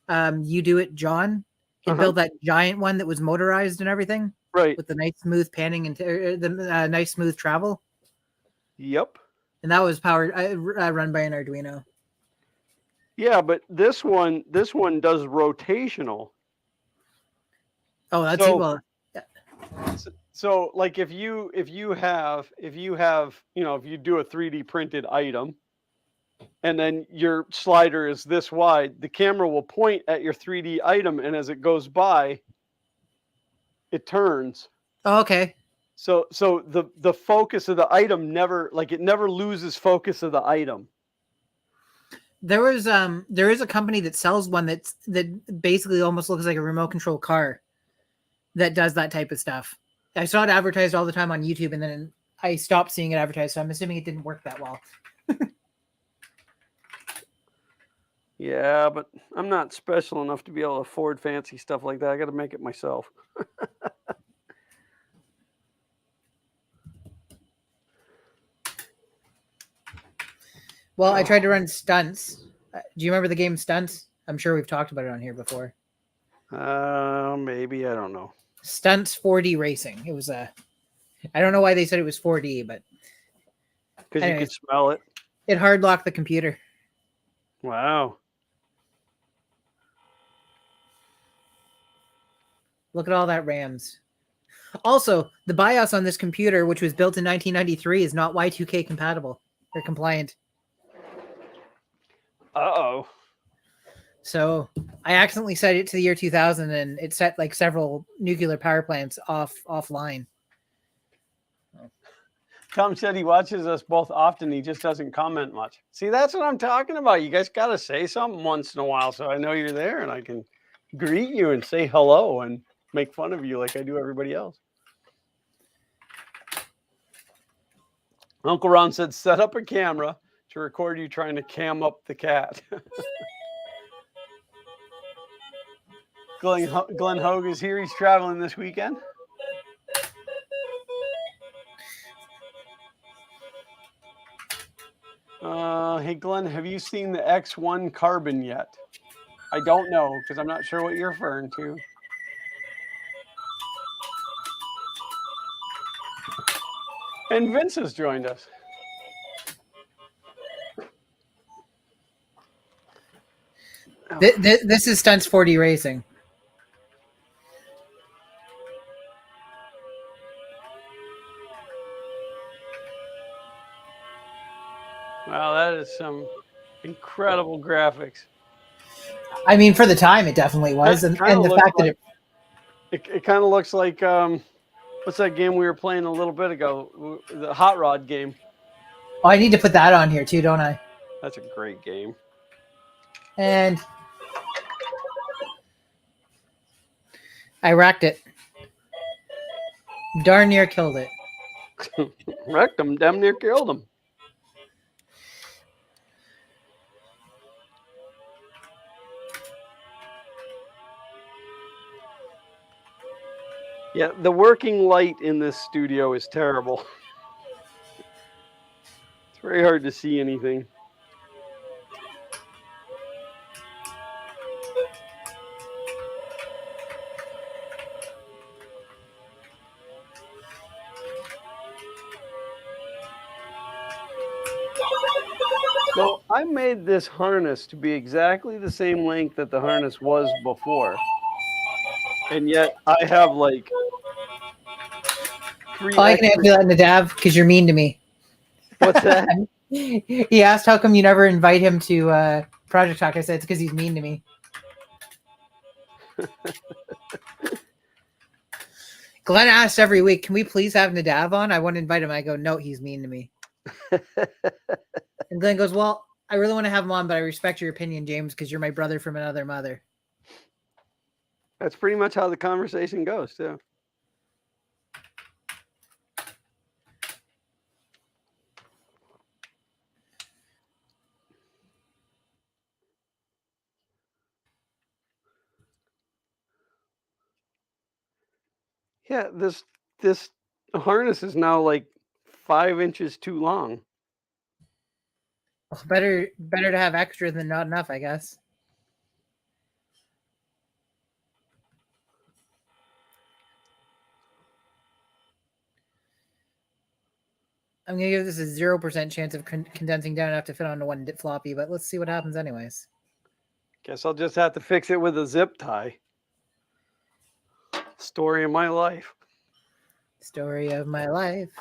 You do it, John. He built that giant one that was motorized and everything, right? With the nice smooth panning and the nice smooth travel. Yep. And that was powered, run by an Arduino. Yeah, but this one does rotational. Oh, that's well. Yeah. So like if you do a 3D printed item, and then your slider is this wide, the camera will point at your 3D item, and as it goes by, it turns. Oh, okay. So the focus of the item never loses focus of the item. There is a company that sells one that basically almost looks like a remote control car that does that type of stuff. I saw it advertised all the time on YouTube, and then I stopped seeing it advertised, so I'm assuming it didn't work that well. Yeah, but I'm not special enough to be able to afford fancy stuff like that. I got to make it myself. Well, I tried to run Stunts. Do you remember the game Stunts? I'm sure we've talked about it on here before. Maybe, I don't know. Stunts 4D racing. It was I don't know why they said it was 4D, but because you could smell it. It hard locked the computer. Wow. Look at all that RAMs. Also, the BIOS on this computer, which was built in 1993, is not Y2K compatible or compliant. Uh-oh. So I accidentally set it to the year 2000, and it set like several nuclear power plants offline. Tom said he watches us both often. He just doesn't comment much. See, that's what I'm talking about. You guys got to say something once in a while so I know you're there and I can greet you and say hello and make fun of you like I do everybody else. Uncle Ron said, set up a camera to record you trying to cam up the cat. Glenn Hogue is here. He's traveling this weekend. Hey, Glenn, have you seen the X1 Carbon yet? I don't know, because I'm not sure what you're referring to. And Vince has joined us. This is Stunts 4D Racing. Wow, that is some incredible graphics. I mean, for the time, it definitely was, and the fact that it kind of looks like what's that game we were playing a little bit ago? The Hot Rod game. Oh, I need to put that on here too, don't I? That's a great game. And I wrecked it. Darn near killed it. Wrecked him, damn near killed him. Yeah, the working light in this studio is terrible. It's very hard to see anything. I made this harness to be exactly the same length that the harness was before. And yet I have like three Oh, I can extra. answer that, Nadav, because you're mean to me. What's that? He asked how come you never invite him to Project Talk. I said it's because he's mean to me. Glenn asks every week, can we please have Nadav on? I want to invite him. I go, no, he's mean to me. And Glenn goes, well, I really want to have him on, but I respect your opinion, James, because you're my brother from another mother. That's pretty much how the conversation goes, too. Yeah, this harness is now like 5 inches too long. Well, better to have extra than not enough, I guess. I'm going to give this a 0% chance of condensing down enough to fit onto one floppy, but let's see what happens anyways. Guess I'll just have to fix it with a zip tie. Story of my life. Story of my life.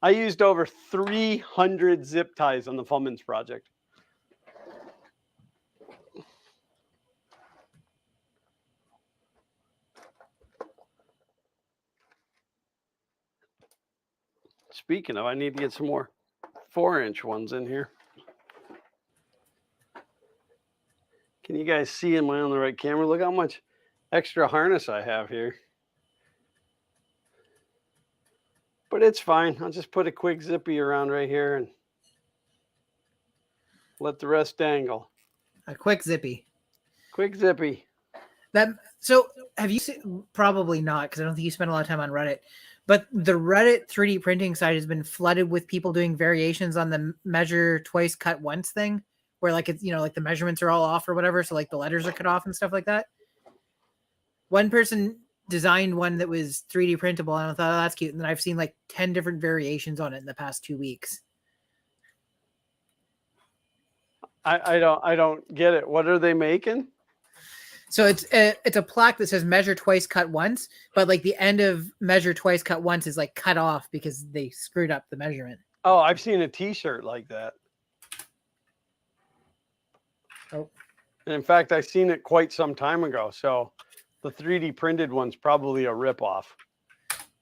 I used over 300 zip ties on the Fummins project. Speaking of, I need to get some more 4-inch ones in here. Can you guys see, am I on the right camera? Look how much extra harness I have here. But it's fine. I'll just put a quick zippy around right here and let the rest dangle. A quick zippy. Quick zippy. So have you seen, probably not, because I don't think you spend a lot of time on Reddit, but the Reddit 3D printing site has been flooded with people doing variations on the measure twice, cut once thing, where like it's, like the measurements are all off or whatever, so like the letters are cut off and stuff like that. One person designed one that was 3D printable, and I thought, oh, that's cute. And then I've seen like 10 different variations on it in the past 2 weeks. I don't get it. What are they making? So it's a plaque that says measure twice, cut once, but like the end of measure twice, cut once is like cut off because they screwed up the measurement. Oh, I've seen a t-shirt like that. Oh. And in fact, I've seen it quite some time ago. So the 3D printed one's probably a ripoff.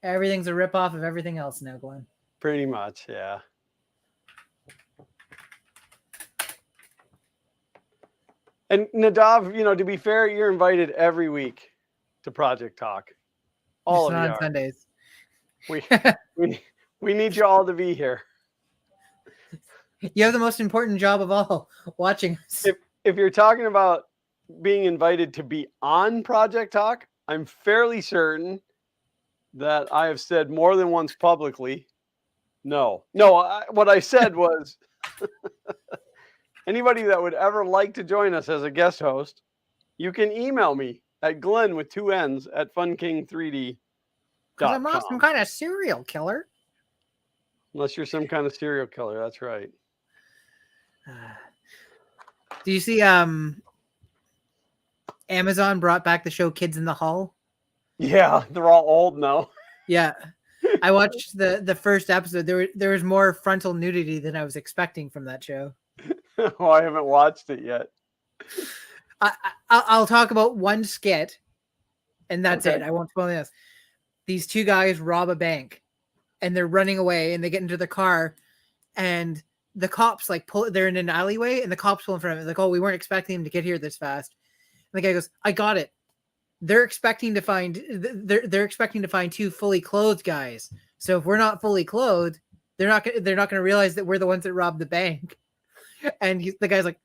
Everything's a ripoff of everything else now, Glenn. Pretty much, yeah. And Nadav, to be fair, you're invited every week to Project Talk. All just of you on Sundays. We need you all to be here. You have the most important job of all, watching us. If you're talking about being invited to be on Project Talk, I'm fairly certain that I have said more than once publicly, no. What I said was anybody that would ever like to join us as a guest host, you can email me at Glenn with 2 N's at funking3d.com. Because I'm not some kind of serial killer. Unless you're some kind of serial killer, that's right. Do you see Amazon brought back the show Kids in the Hall? Yeah, they're all old now. Yeah. I watched the first episode. There was more frontal nudity than I was expecting from that show. Oh, I haven't watched it yet. I'll talk about one skit, and that's Okay. it. I won't spoil anything else. These 2 guys rob a bank, and they're running away, and they get into the car, and the cops they're in an alleyway, and the cops pull in front of it. Like, oh, we weren't expecting him to get here this fast. And the guy goes, I got it. They're expecting to find 2 fully clothed guys. So if we're not fully clothed, they're not going to realize that we're the ones that robbed the bank. And the guy's like,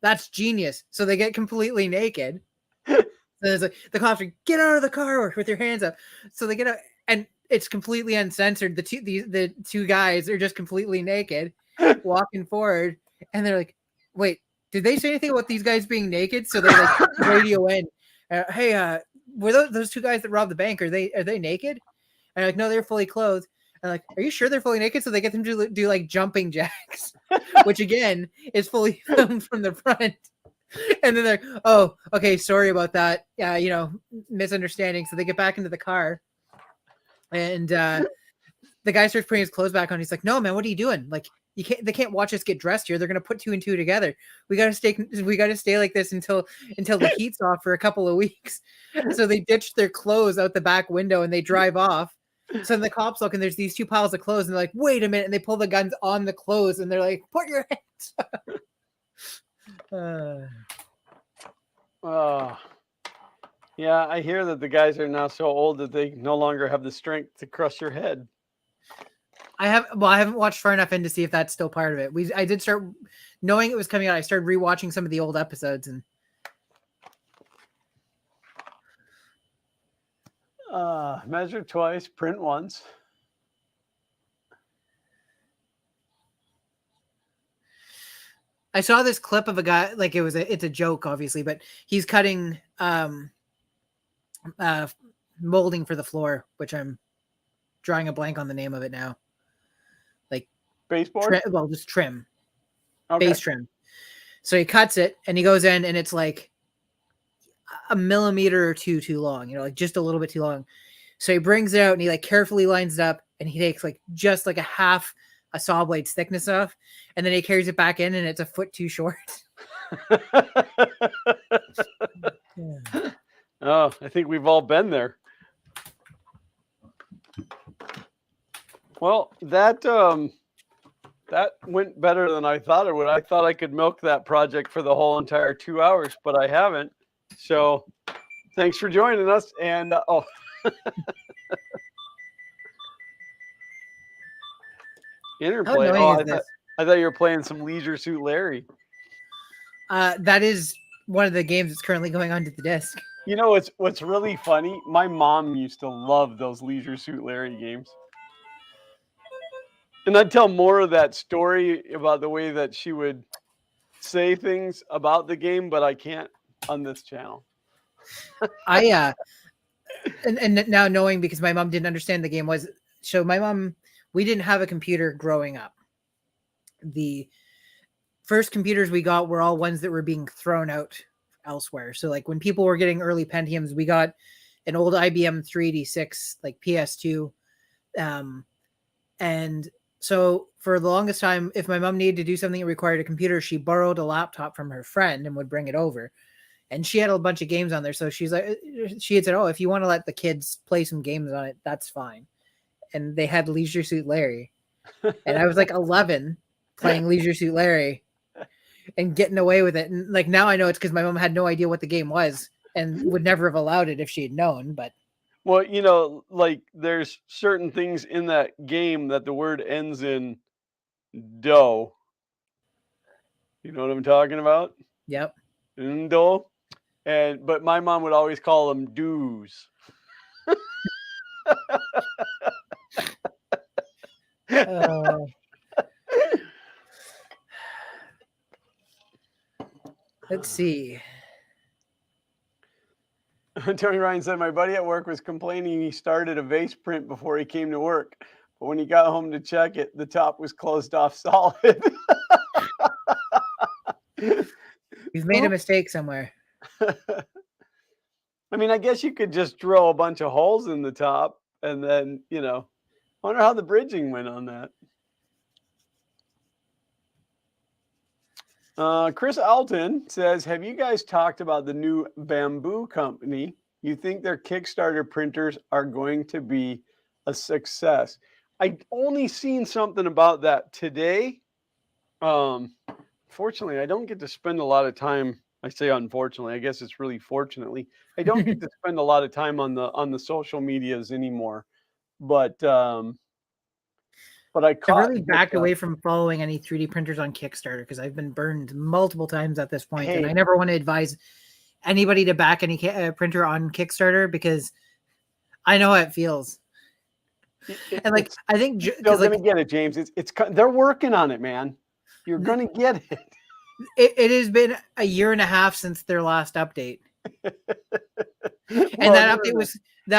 that's genius. So they get completely naked. So it's like, the cops are, get out of the car with your hands up. So they get out, and it's completely uncensored. The 2 guys are just completely naked, walking forward, and they're like, wait, did they say anything about these guys being naked? So they like radio in, hey, were those 2 guys that robbed the bank? Are they naked? And like, no, they're fully clothed. I'm like, are you sure they're fully naked? So they get them to do like jumping jacks, which again is fully filmed from the front. And then they're, oh, okay, sorry about that. Yeah, misunderstanding. So they get back into the car, and the guy starts putting his clothes back on. He's like, no, man, what are you doing? Like, they can't watch us get dressed here. They're gonna put 2 and 2 together. We gotta stay like this until the heat's off for a couple of weeks. So they ditch their clothes out the back window and they drive off. So then the cops look and there's these 2 piles of clothes and they're like, wait a minute, and they pull the guns on the clothes and they're like, put your hands up. Yeah, I hear that the guys are now so old that they no longer have the strength to crush your head. I haven't watched far enough in to see if that's still part of it. I did start knowing it was coming out. I started rewatching some of the old episodes and measure twice, print once. I saw this clip of a guy, like it's a joke, obviously, but he's cutting molding for the floor, which I'm drawing a blank on the name of it now. Like baseboard? Just trim. Okay. Base trim. So he cuts it and he goes in and it's like a millimeter or 2 too long, like just a little bit too long. So he brings it out and he like carefully lines it up and he takes like just like a half a saw blade's thickness off, and then he carries it back in and it's a foot too short. Yeah. Oh, I think we've all been there. Well, that went better than I thought it would. I thought I could milk that project for the whole entire 2 hours, but I haven't. So thanks for joining us. And Interplay. I thought you were playing some Leisure Suit Larry. That is one of the games that's currently going onto the disc. You know what's really funny? My mom used to love those Leisure Suit Larry games. And I'd tell more of that story about the way that she would say things about the game, but I can't on this channel. And now knowing, because my mom didn't understand the game, we didn't have a computer growing up. The first computers we got were all ones that were being thrown out elsewhere. So like when people were getting early Pentiums, we got an old IBM 386, like PS2. And so for the longest time, if my mom needed to do something that required a computer, she borrowed a laptop from her friend and would bring it over. And she had a bunch of games on there. So she had said, oh, if you want to let the kids play some games on it, that's fine. And they had Leisure Suit Larry. And I was like 11 playing Leisure Suit Larry and getting away with it. And like now I know it's because my mom had no idea what the game was and would never have allowed it if she had known. But well, like there's certain things in that game that the word ends in do. You know what I'm talking about? Yep. Do. But my mom would always call them do's. Let's see. Tony Ryan said, my buddy at work was complaining he started a vase print before he came to work. But when he got home to check it, the top was closed off solid. You've made a mistake somewhere. I mean, I guess you could just drill a bunch of holes in the top and then, I wonder how the bridging went on that. Chris Alton says, have you guys talked about the new Bamboo company? You think their Kickstarter printers are going to be a success? I only seen something about that today. Fortunately, I don't get to spend a lot of time. I say unfortunately, I guess it's really fortunately. I don't get to spend a lot of time on the social medias anymore. But I really backed away from following any 3D printers on Kickstarter because I've been burned multiple times at this point, and I never want to advise anybody to back any printer on Kickstarter because I know how it feels. And like I think you're gonna get it, James. They're working on it, man. You're gonna get it. It has been a year and a half since their last update, and that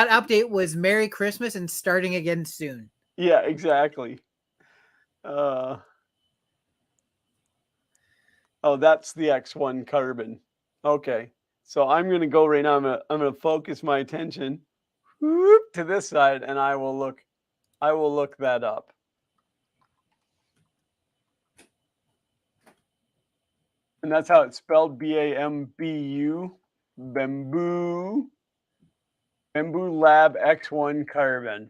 update was Merry Christmas and starting again soon. Yeah, exactly. Oh, that's the X1 carbon. Okay. So I'm going to go right now. I'm going to focus my attention to this side, and I will look that up. And that's how it's spelled, BAMBU, Bamboo, Bamboo Lab X1 carbon.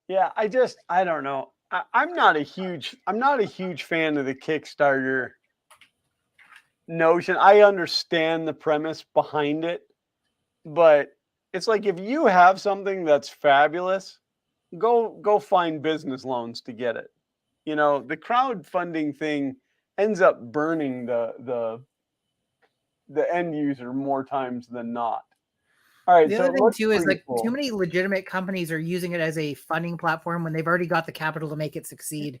Yeah, I don't know. I'm not a huge fan of the Kickstarter notion. I understand the premise behind it, but it's like if you have something that's fabulous, go find business loans to get it. You know, the crowdfunding thing ends up burning the end user more times than not. All right, The so other it thing looks too is pretty like too cool. many legitimate companies are using it as a funding platform when they've already got the capital to make it succeed.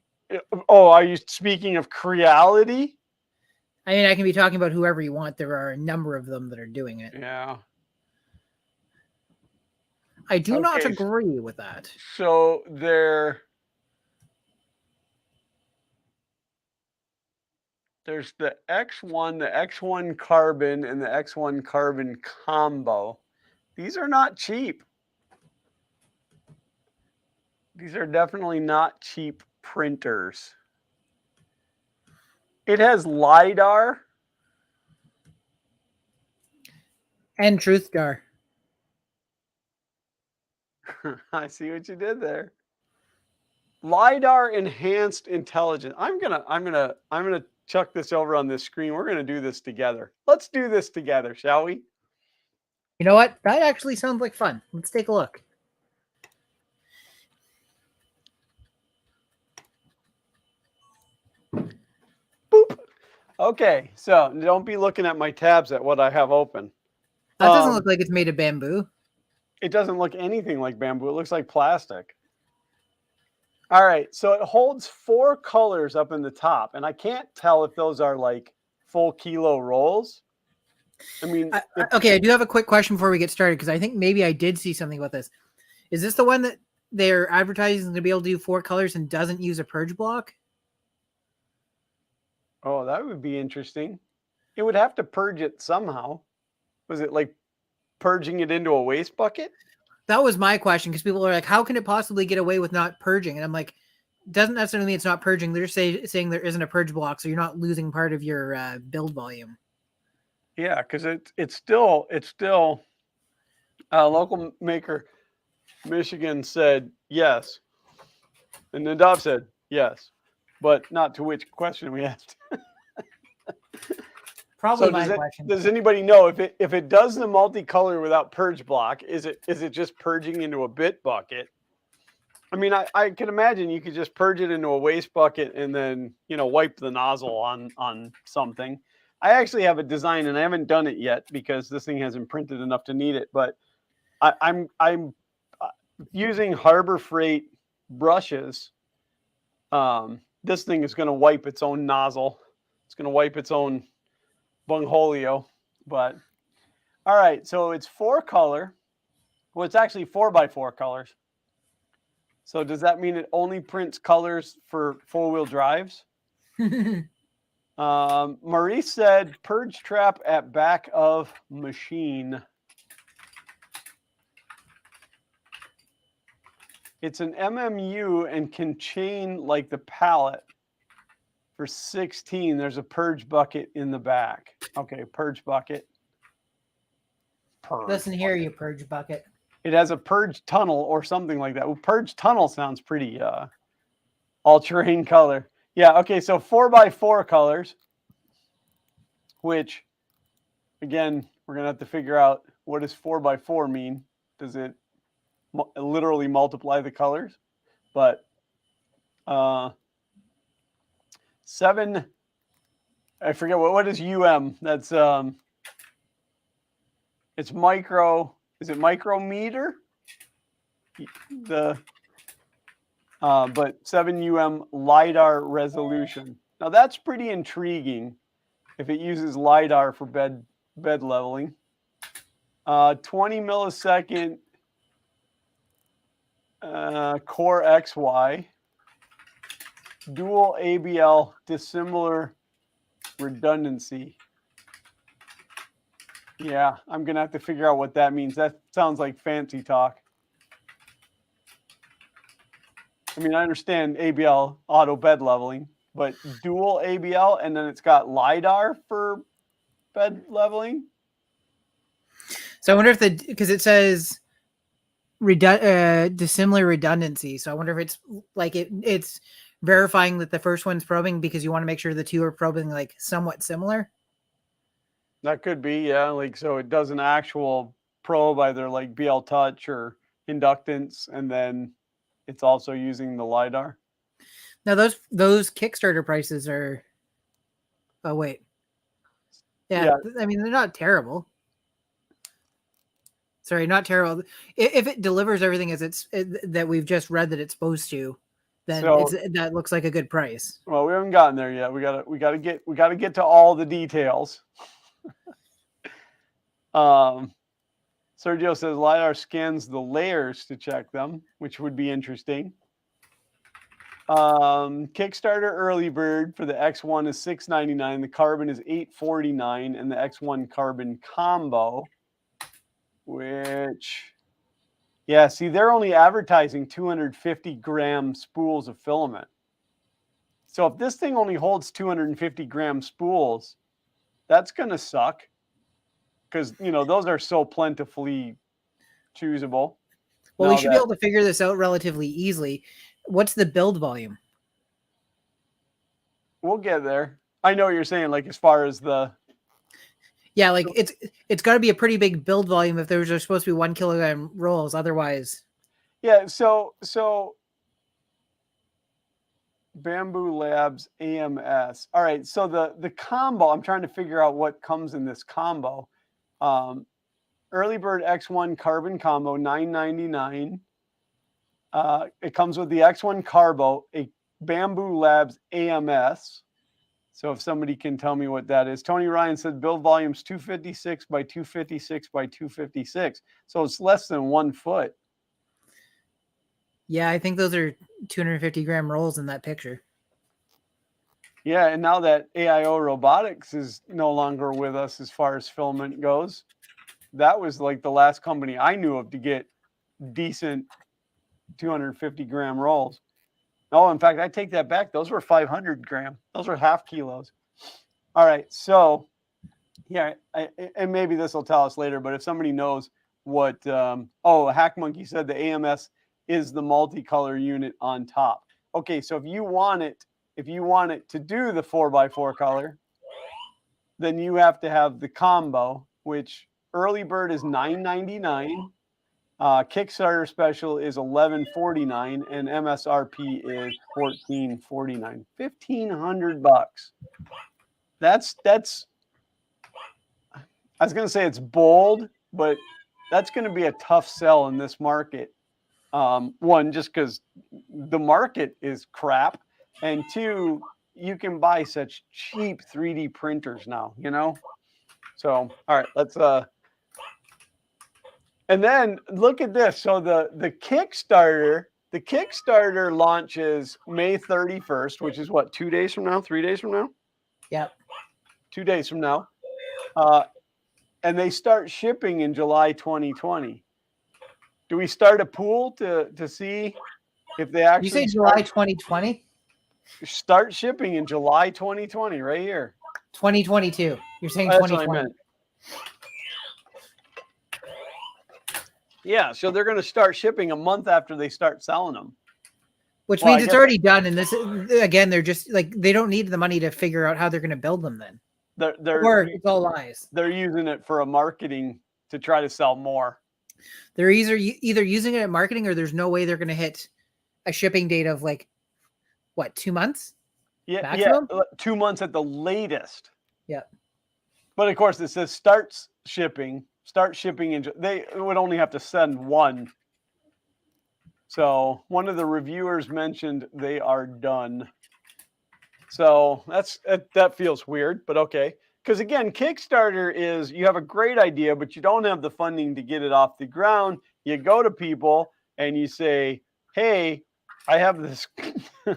Oh, are you speaking of Creality? I mean, I can be talking about whoever you want. There are a number of them that are doing it. Yeah. I do not Okay, agree with that. so there's the X1 carbon, and the X1 carbon combo. These are not cheap. These are definitely not cheap printers. It has LiDAR. And TruthStar. I see what you did there. LiDAR enhanced intelligence. I'm gonna chuck this over on this screen. We're gonna do this together. Let's do this together, shall we? You know what? That actually sounds like fun. Let's take a look. Boop. Okay, so don't be looking at my tabs at what I have open. That doesn't look like it's made of bamboo. It doesn't look anything like bamboo. It looks like plastic. All right, so it holds 4 colors up in the top, and I can't tell if those are like full kilo rolls. I mean, okay, I do have a quick question before we get started because I think maybe I did see something about this. Is this the one that they're advertising to be able to do 4 colors and doesn't use a purge block? oh, that would be interesting. It would have to purge it somehow. Was it like purging it into a waste bucket? That was my question because people are like, how can it possibly get away with not purging? And I'm like, doesn't necessarily mean it's not purging. They're saying there isn't a purge block, so you're not losing part of your build volume. Yeah, because it's still local maker Michigan said yes, and Nadav said yes, but not to which question we asked. Probably So my question. does anybody know if it does the multicolor without purge block, is it just purging into a bit bucket? I mean, I can imagine you could just purge it into a waste bucket and then, wipe the nozzle on something. I actually have a design, and I haven't done it yet because this thing hasn't printed enough to need it. But I'm using Harbor Freight brushes. This thing is going to wipe its own nozzle. It's going to wipe its own bungholio. But all right, so it's 4 color. Well, it's actually 4x4 colors. So does that mean it only prints colors for 4-wheel drives? Maurice said purge trap at back of machine. It's an MMU and can chain like the pallet. For 16, there's a purge bucket in the back. Okay, purge bucket. Purge. Listen here, you purge bucket. It has a purge tunnel or something like that. Well, purge tunnel sounds pretty all-terrain color. Yeah, okay, so 4x4 colors, which, again, we're going to have to figure out what does 4x4 mean. Does it literally multiply the colors? But 7, I forget what is UM. That's it's micro. Is it micrometer? But 7 UM LiDAR resolution. Now that's pretty intriguing if it uses LiDAR for bed leveling. 20 millisecond Core XY. Dual ABL dissimilar redundancy. Yeah, I'm going to have to figure out what that means. That sounds like fancy talk. I mean, I understand ABL, auto bed leveling, but dual ABL, and then it's got LiDAR for bed leveling. So I wonder if because it says dissimilar redundancy. So I wonder if it's like it's verifying that the first one's probing because you want to make sure the two are probing like somewhat similar. That could be, yeah. Like, so it does an actual probe, either like BL touch or inductance, and then it's also using the LiDAR. Now those Kickstarter prices are. Oh wait. Yeah, I mean they're not terrible. Sorry, not terrible. If it delivers everything as that we've just read that it's supposed to, then that looks like a good price. Well, we haven't gotten there yet. We gotta get to all the details. Sergio says LiDAR scans the layers to check them, which would be interesting. Kickstarter early bird for the X1 is $6.99. The carbon is $8.49, and the X1 carbon combo, which, yeah, see, they're only advertising 250 gram spools of filament. So if this thing only holds 250 gram spools, that's going to suck, because, you know, those are so plentifully choosable. Well, we should be able to figure this out relatively easily. What's the build volume? We'll get there. I know what you're saying, like as far as the... Yeah, like it's got to be a pretty big build volume if there's supposed to be 1 kilogram rolls. Otherwise... Yeah, so Bamboo Labs AMS. All right, so the combo, I'm trying to figure out what comes in this combo. Early Bird X1 Carbon Combo, $9.99. It comes with the X1 Carbo, a Bamboo Labs AMS. So if somebody can tell me what that is. Tony Ryan said build volume's 256 by 256 by 256. So it's less than 1 foot. Yeah, I think those are 250 gram rolls in that picture. Yeah, and now that AIO Robotics is no longer with us as far as filament goes, that was like the last company I knew of to get decent 250 gram rolls. Oh, in fact, I take that back. Those were 500 gram. Those were half kilos. All right, so yeah, and maybe this will tell us later, but if somebody knows what, Hack Monkey said the AMS is the multicolor unit on top. Okay, so if you want it to do the 4x4 color, then you have to have the combo, which early bird is $9.99. Kickstarter special is $11.49, and MSRP is $14.49. $1,500. That's. I was gonna say it's bold, but that's gonna be a tough sell in this market. One, just because the market is crap, and two, you can buy such cheap 3D printers now, you know? So, all right, let's, and then look at this. So the Kickstarter launches May 31st, which is what, 2 days from now, 3 days from now? Yep. 2 days from now. And they start shipping in July 2020. Do we start a pool to see if they actually... You say July 2020? Start shipping in July 2020, right here. 2022. You're saying 2020. Yeah, so they're going to start shipping a month after they start selling them. Which means it's already done. And this, again, they're just like, they don't need the money to figure out how they're going to build them then. Or it's all lies. They're using it for a marketing to try to sell more. They're either using it at marketing, or there's no way they're going to hit a shipping date of like, what, 2 months? Yeah, 2 months at the latest. Yeah. But of course, it says start shipping, they would only have to send one. So one of the reviewers mentioned they are done. So that feels weird, but okay. because again, Kickstarter is you have a great idea, but you don't have the funding to get it off the ground. You go to people and you say, "Hey, I have this, I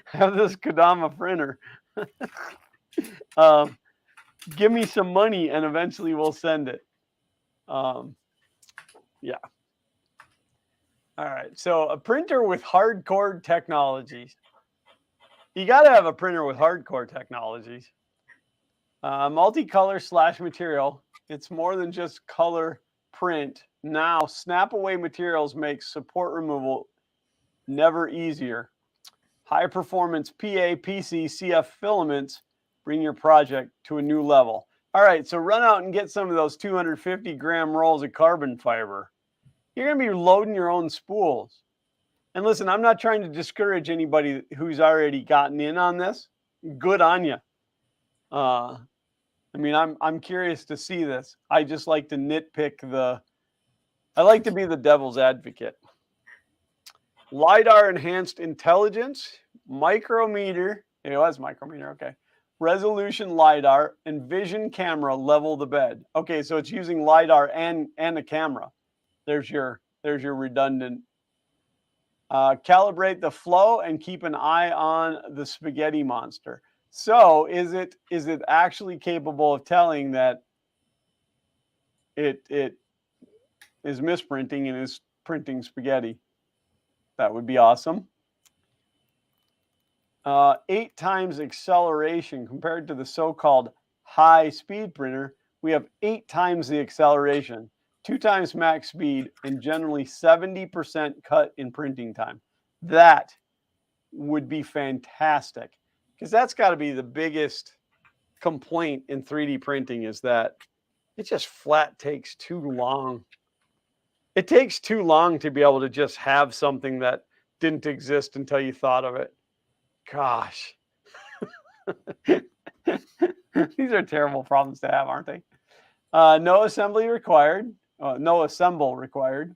have this Kodama printer. Give me some money, and eventually we'll send it." Yeah. All right. So a printer with hardcore technologies. You got to have a printer with hardcore technologies. Multicolor slash material. It's more than just color print. Now, snap away materials makes support removal never easier. High performance PA, PC, CF filaments bring your project to a new level. All right, so run out and get some of those 250-gram rolls of carbon fiber. You're going to be loading your own spools. And listen, I'm not trying to discourage anybody who's already gotten in on this. Good on you. I mean, I'm curious to see this. I just like to nitpick I like to be the devil's advocate. LiDAR enhanced intelligence, micrometer. It was micrometer, okay. Resolution LiDAR and vision camera level the bed. Okay, so it's using LiDAR and a camera. There's your redundant. Calibrate the flow and keep an eye on the spaghetti monster. So is it actually capable of telling that it is misprinting and is printing spaghetti? That would be awesome. 8 times acceleration compared to the so-called high-speed printer. We have 8 times the acceleration, 2 times max speed, and generally 70% cut in printing time. That would be fantastic, because that's got to be the biggest complaint in 3D printing, is that it just flat takes too long. It takes too long to be able to just have something that didn't exist until you thought of it. Gosh. These are terrible problems to have, aren't they? No assembly required. No assemble required.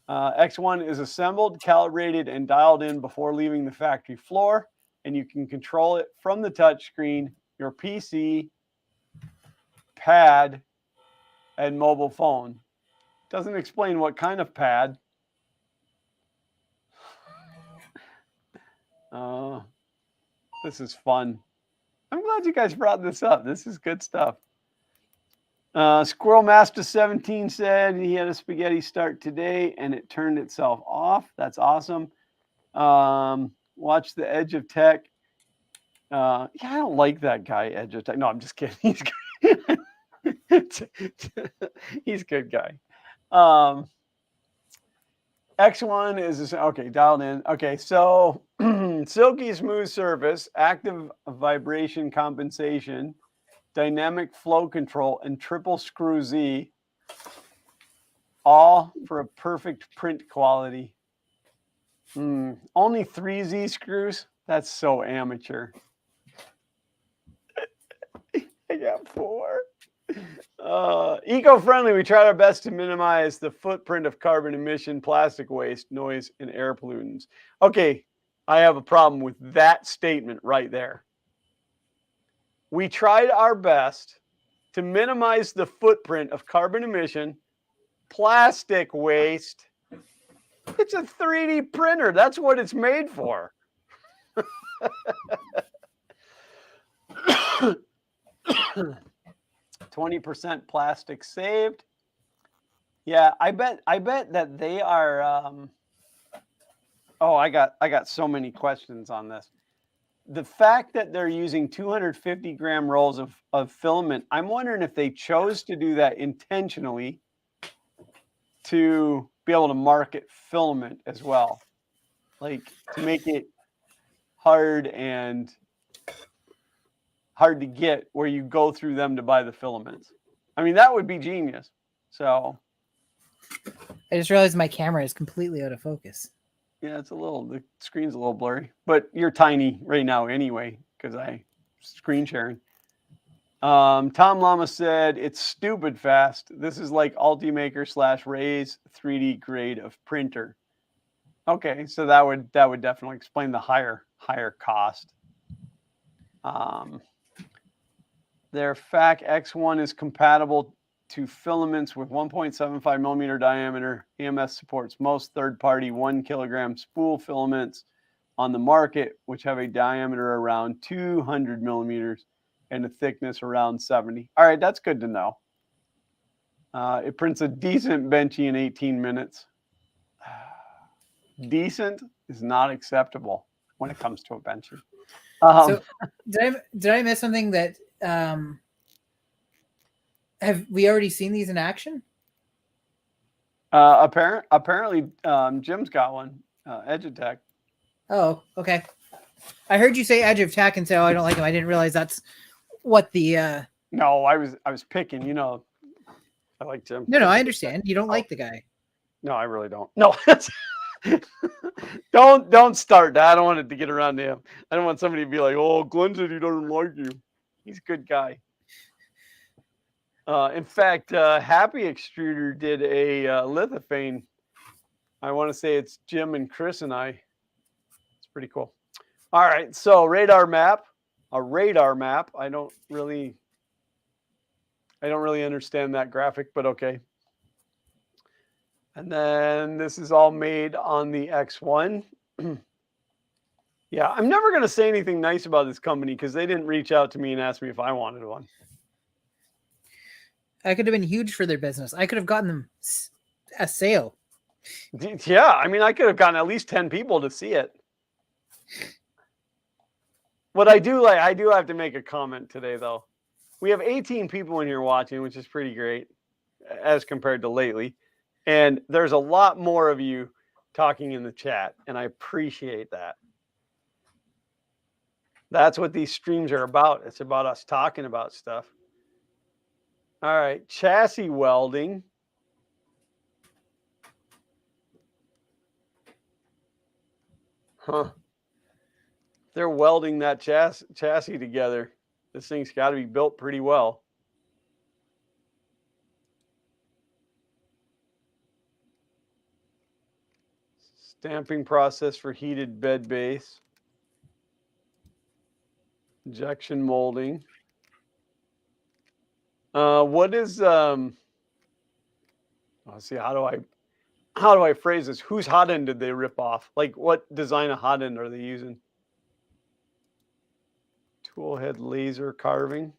X1 is assembled, calibrated, and dialed in before leaving the factory floor, and you can control it from the touchscreen, your PC, pad, and mobile phone. Doesn't explain what kind of pad. This is fun. I'm glad you guys brought this up. This is good stuff. Squirrel Master 17 said he had a spaghetti start today and it turned itself off. That's awesome. Watch the Edge of Tech. Yeah, I don't like that guy, Edge of Tech. No, I'm just kidding. He's good. He's a good guy. X1 is okay, dialed in. Okay, so silky smooth surface, active vibration compensation, dynamic flow control, and triple screw Z, all for a perfect print quality. Only 3 Z screws? That's so amateur. I got 4. Eco-friendly, we tried our best to minimize the footprint of carbon emission, plastic waste, noise, and air pollutants. Okay, I have a problem with that statement right there. We tried our best to minimize the footprint of carbon emission, plastic waste. It's a 3D printer. That's what it's made for. 20% plastic saved. Yeah, I bet that they are. I got so many questions on this. The fact that they're using 250-gram rolls of filament, I'm wondering if they chose to do that intentionally to be able to market filament as well, like to make it hard to get where you go through them to buy the filaments. I mean, that would be genius. So I just realized my camera is completely out of focus. yeah, the screen's a little blurry, but you're tiny right now anyway, because I screen sharing. Tom Lama said, it's stupid fast. This is like Ultimaker / Ray's 3D grade of printer. Okay, so that would definitely explain the higher cost. Their FAC X1 is compatible to filaments with 1.75 millimeter diameter. EMS supports most third-party 1 kilogram spool filaments on the market, which have a diameter around 200 millimeters and a thickness around 70. All right, that's good to know. It prints a decent benchy in 18 minutes. Decent is not acceptable when it comes to a benchy. So did I miss something that have we already seen these in action? Apparently, Jim's got one. Edge Attack. Oh, okay. I heard you say Edge of Tech and say, "Oh, I don't like him." I didn't realize that's what the. No, I was picking. You know, I like Jim. No, I understand. You don't like the guy. No, I really don't. No, don't start that. I don't want it to get around to him. I don't want somebody to be like, "Oh, Glenn said he doesn't like you." He's a good guy. In fact, Happy Extruder did a lithophane. I want to say it's Jim and Chris and I. It's pretty cool. All right, so radar map. A radar map. I don't really understand that graphic, but okay. And then this is all made on the X1. Yeah, I'm never going to say anything nice about this company because they didn't reach out to me and ask me if I wanted one. I could have been huge for their business. I could have gotten them a sale. Yeah, I mean, I could have gotten at least 10 people to see it. What I do have to make a comment today, though. We have 18 people in here watching, which is pretty great as compared to lately. And there's a lot more of you talking in the chat, and I appreciate that. That's what these streams are about. It's about us talking about stuff. All right, chassis welding. Huh. They're welding that chassis together. This thing's got to be built pretty well. Stamping process for heated bed base. Injection molding. What is let's see, how do I phrase this? Whose hot end did they rip off? Like, what design of hot end are they using? Tool head laser carving.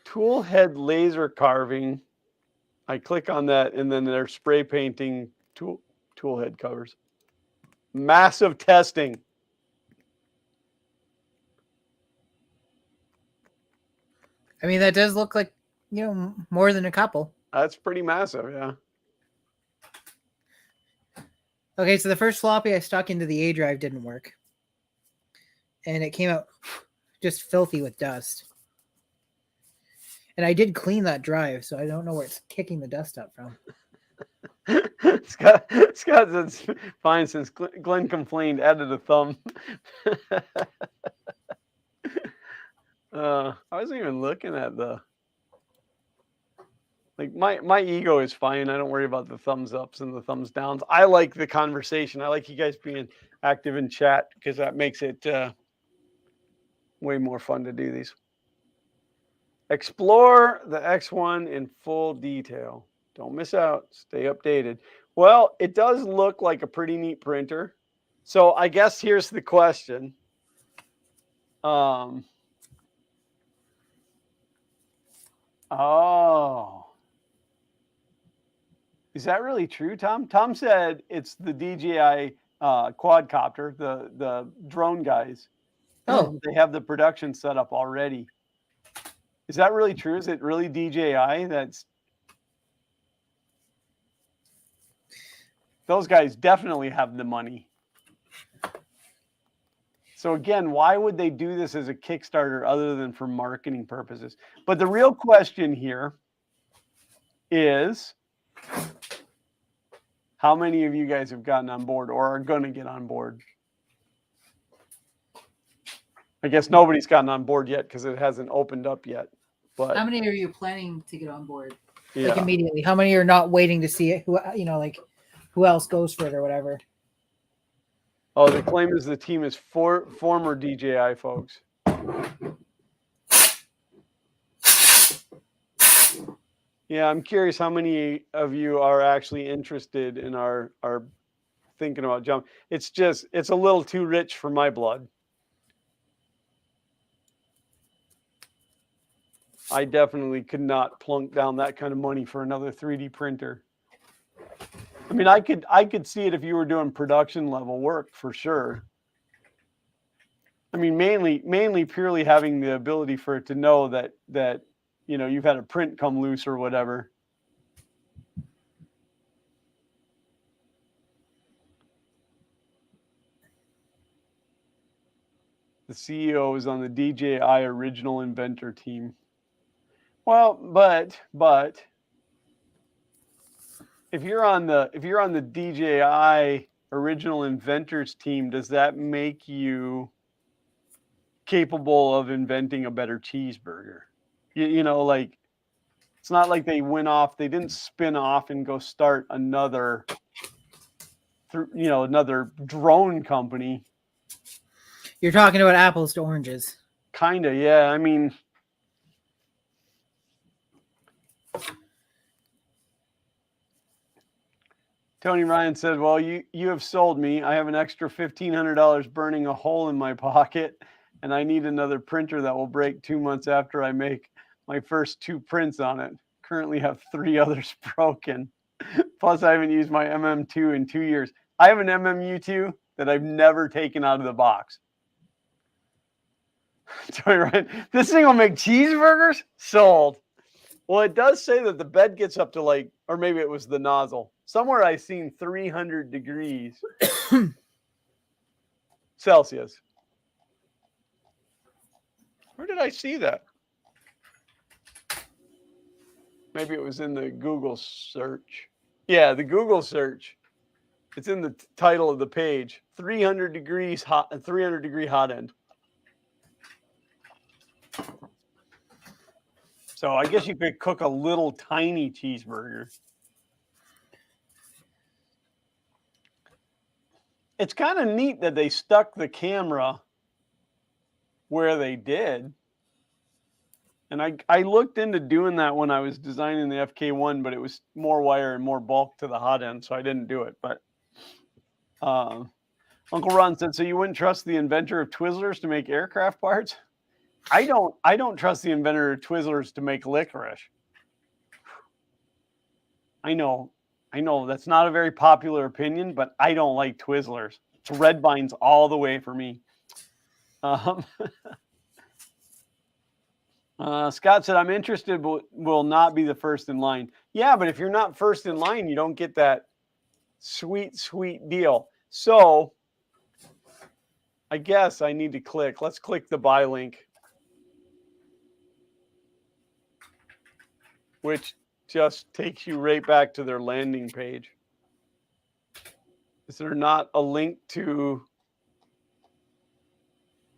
Tool head laser carving. I click on that, and then they're spray painting tool head covers. Massive testing. I mean, that does look like, you know, more than a couple. That's pretty massive, yeah. Okay, so the first floppy I stuck into the A drive didn't work. And it came out just filthy with dust. And I did clean that drive, so I don't know where it's kicking the dust up from. Scott says, fine, since Glenn complained, added a thumb. I wasn't even looking at the... Like, my ego is fine. I don't worry about the thumbs ups and the thumbs downs. I like the conversation. I like you guys being active in chat because that makes it way more fun to do these. Explore the X1 in full detail. Don't miss out. Stay updated. Well, it does look like a pretty neat printer. So I guess here's the question. Oh. Is that really true, Tom? Tom said it's the DJI quadcopter, the drone guys. Oh. They have the production set up already. Is that really true? Is it really DJI? Those guys definitely have the money. So again, why would they do this as a Kickstarter other than for marketing purposes? But the real question here is, how many of you guys have gotten on board or are going to get on board? I guess nobody's gotten on board yet because it hasn't opened up yet. But how many are you planning to get on board? Yeah. Like immediately? How many are not waiting to see it? Who, you know, like who else goes for it or whatever? Oh, the claim is the team is former DJI folks. Yeah, I'm curious how many of you are actually interested in our thinking about jump. It's a little too rich for my blood. I definitely could not plunk down that kind of money for another 3D printer. I mean, I could see it if you were doing production level work for sure. I mean, mainly purely having the ability for it to know that you've had a print come loose or whatever. The CEO is on the DJI original inventor team. Well, but if you're on the DJI original inventors team, does that make you capable of inventing a better cheeseburger? Like it's not like they didn't spin off and go start another drone company. You're talking about apples to oranges. Kinda, yeah. I mean, Tony Ryan said, well, you have sold me. I have an extra $1,500 burning a hole in my pocket, and I need another printer that will break 2 months after I make my first 2 prints on it. Currently have 3 others broken. Plus, I haven't used my MM2 in 2 years. I have an MMU2 that I've never taken out of the box. Tony Ryan, this thing will make cheeseburgers? Sold. Well, it does say that the bed gets up to or maybe it was the nozzle. Somewhere I seen 300 degrees Celsius. Where did I see that? Maybe it was in the Google search. Yeah, the Google search. It's in the title of the page. 300 degrees hot, 300 degree hot end. So I guess you could cook a little tiny cheeseburger. It's kind of neat that they stuck the camera where they did. And I looked into doing that when I was designing the FK1, but it was more wire and more bulk to the hot end, so I didn't do it. But Uncle Ron said, so you wouldn't trust the inventor of Twizzlers to make aircraft parts? I don't trust the inventor of Twizzlers to make licorice. I know that's not a very popular opinion, but I don't like Twizzlers. It's red vines all the way for me. Scott said, I'm interested, but will not be the first in line. Yeah, but if you're not first in line, you don't get that sweet, sweet deal. So I guess I need to click. Let's click the buy link, which just takes you right back to their landing page. Is there not a link to...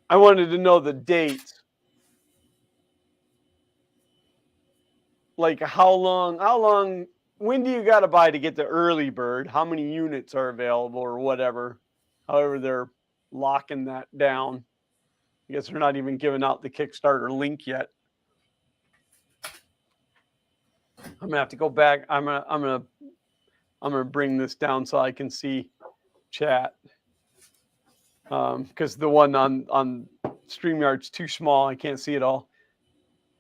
I wanted to know the dates. Like how long, when do you got to buy to get the early bird? How many units are available or whatever? However, they're locking that down. I guess they're not even giving out the Kickstarter link yet. I'm gonna have to go back. I'm gonna bring this down so I can see chat. Because the one on StreamYard's too small. I can't see it all.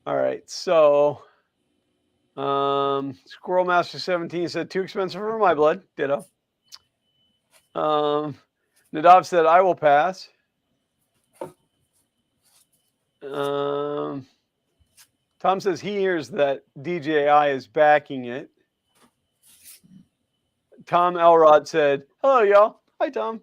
All right, so Squirrel Master 17 said too expensive for my blood. Ditto. Nadav said I will pass. Tom says he hears that DJI is backing it. Tom Elrod said, hello, y'all. Hi, Tom.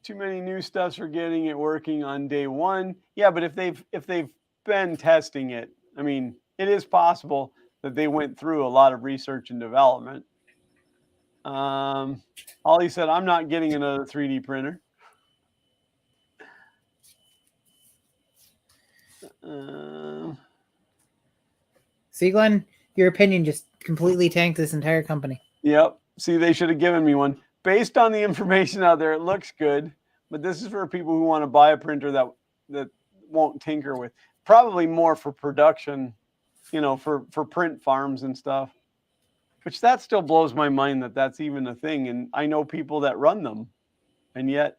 Too many new stuffs for getting it working on day one. Yeah, but if they've been testing it, I mean, it is possible that they went through a lot of research and development. Ollie said, I'm not getting another 3D printer. See, Glenn, your opinion just completely tanked this entire company. Yep. See, they should have given me one. Based on the information out there, it looks good, but this is for people who want to buy a printer that won't tinker with. probably more for production, for print farms and stuff, which that still blows my mind that that's even a thing. And I know people that run them, and yet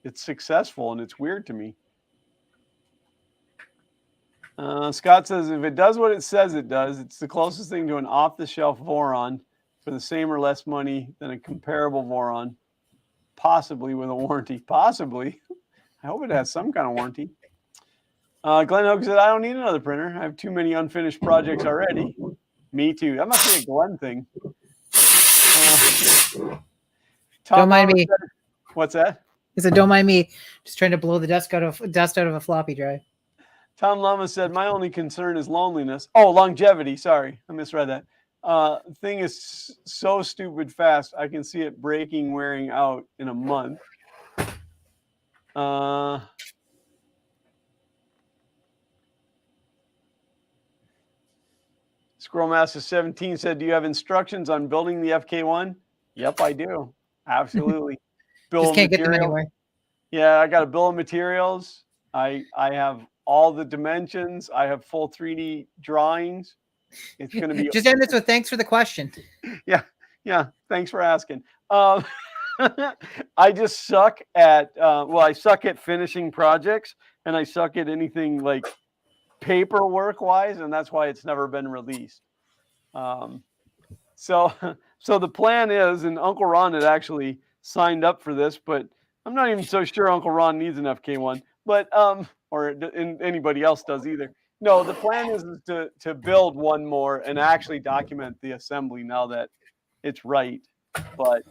it's successful, and it's weird to me. Scott says, if it does what it says it does, it's the closest thing to an off-the-shelf Voron for the same or less money than a comparable Voron, possibly with a warranty. Possibly. I hope it has some kind of warranty. Glenn Hogue said, I don't need another printer. I have too many unfinished projects already. Me too. That must be a Glenn thing. Don't mind me. Said, what's that? He said, don't mind me. Just trying to blow the dust out of a floppy drive. Tom Lama said, my only concern is loneliness. Oh, longevity. Sorry, I misread that. Thing is so stupid fast. I can see it breaking, wearing out in a month. Squirrelmaster 17 said, do you have instructions on building the FK1? Yep, I do. Absolutely. Just can't get them anywhere. Yeah, I got a bill of materials. I have all the dimensions. I have full 3D drawings. It's going to be just end this with thanks for the question. Yeah. Thanks for asking. I just suck at I suck at finishing projects, and I suck at anything like paperwork wise, and that's why it's never been released. So the plan is, and Uncle Ron had actually signed up for this, but I'm not even so sure Uncle Ron needs an FK1, but or anybody else does either. No, the plan is to build one more and actually document the assembly now that it's right. But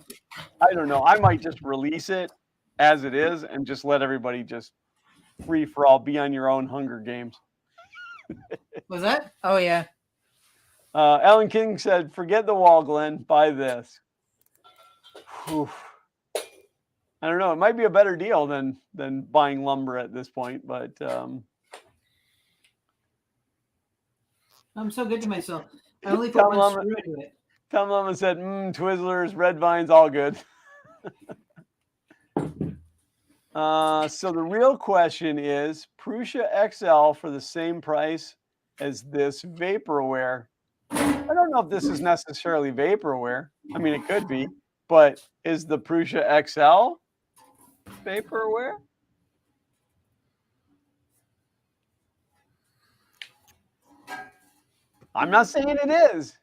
I don't know. I might just release it as it is and just let everybody just free for all, be on your own Hunger Games. Was that? Oh yeah. Alan King said, "Forget the wall, Glenn. Buy this." Whew. I don't know. It might be a better deal than buying lumber at this point, but I'm so good to myself. I only put one screw into it. Tom Lemon said, Twizzlers, red vines, all good. So the real question is, Prusa XL for the same price as this vaporware. I don't know if this is necessarily vaporware. I mean, it could be, but is the Prusa XL vaporware? I'm not saying it is.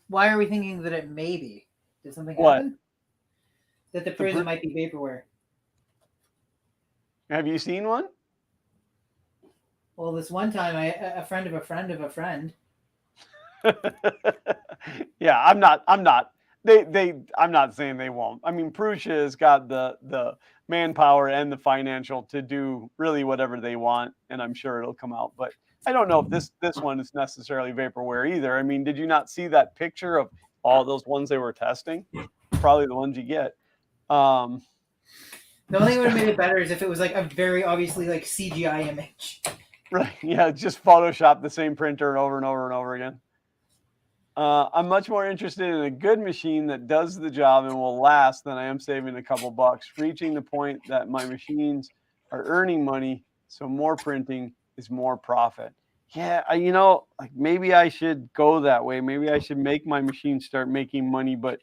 Why are we thinking that it may be? Did something happen? That the Prusa might be vaporware. Have you seen one? Well, this one time, a friend of a friend of a friend. Yeah, I'm not. I'm not saying they won't. I mean, Prusa has got the manpower and the financial to do really whatever they want, and I'm sure it'll come out. But I don't know if this one is necessarily vaporware either. I mean, did you not see that picture of all those ones they were testing? Probably the ones you get. The only thing that would have made it better is if it was like a very obviously like CGI image. Right. Yeah. Just Photoshop the same printer over and over and over again. I'm much more interested in a good machine that does the job and will last than I am saving a couple bucks, reaching the point that my machines are earning money. So more printing is more profit. Yeah. Like maybe I should go that way. Maybe I should make my machine start making money, but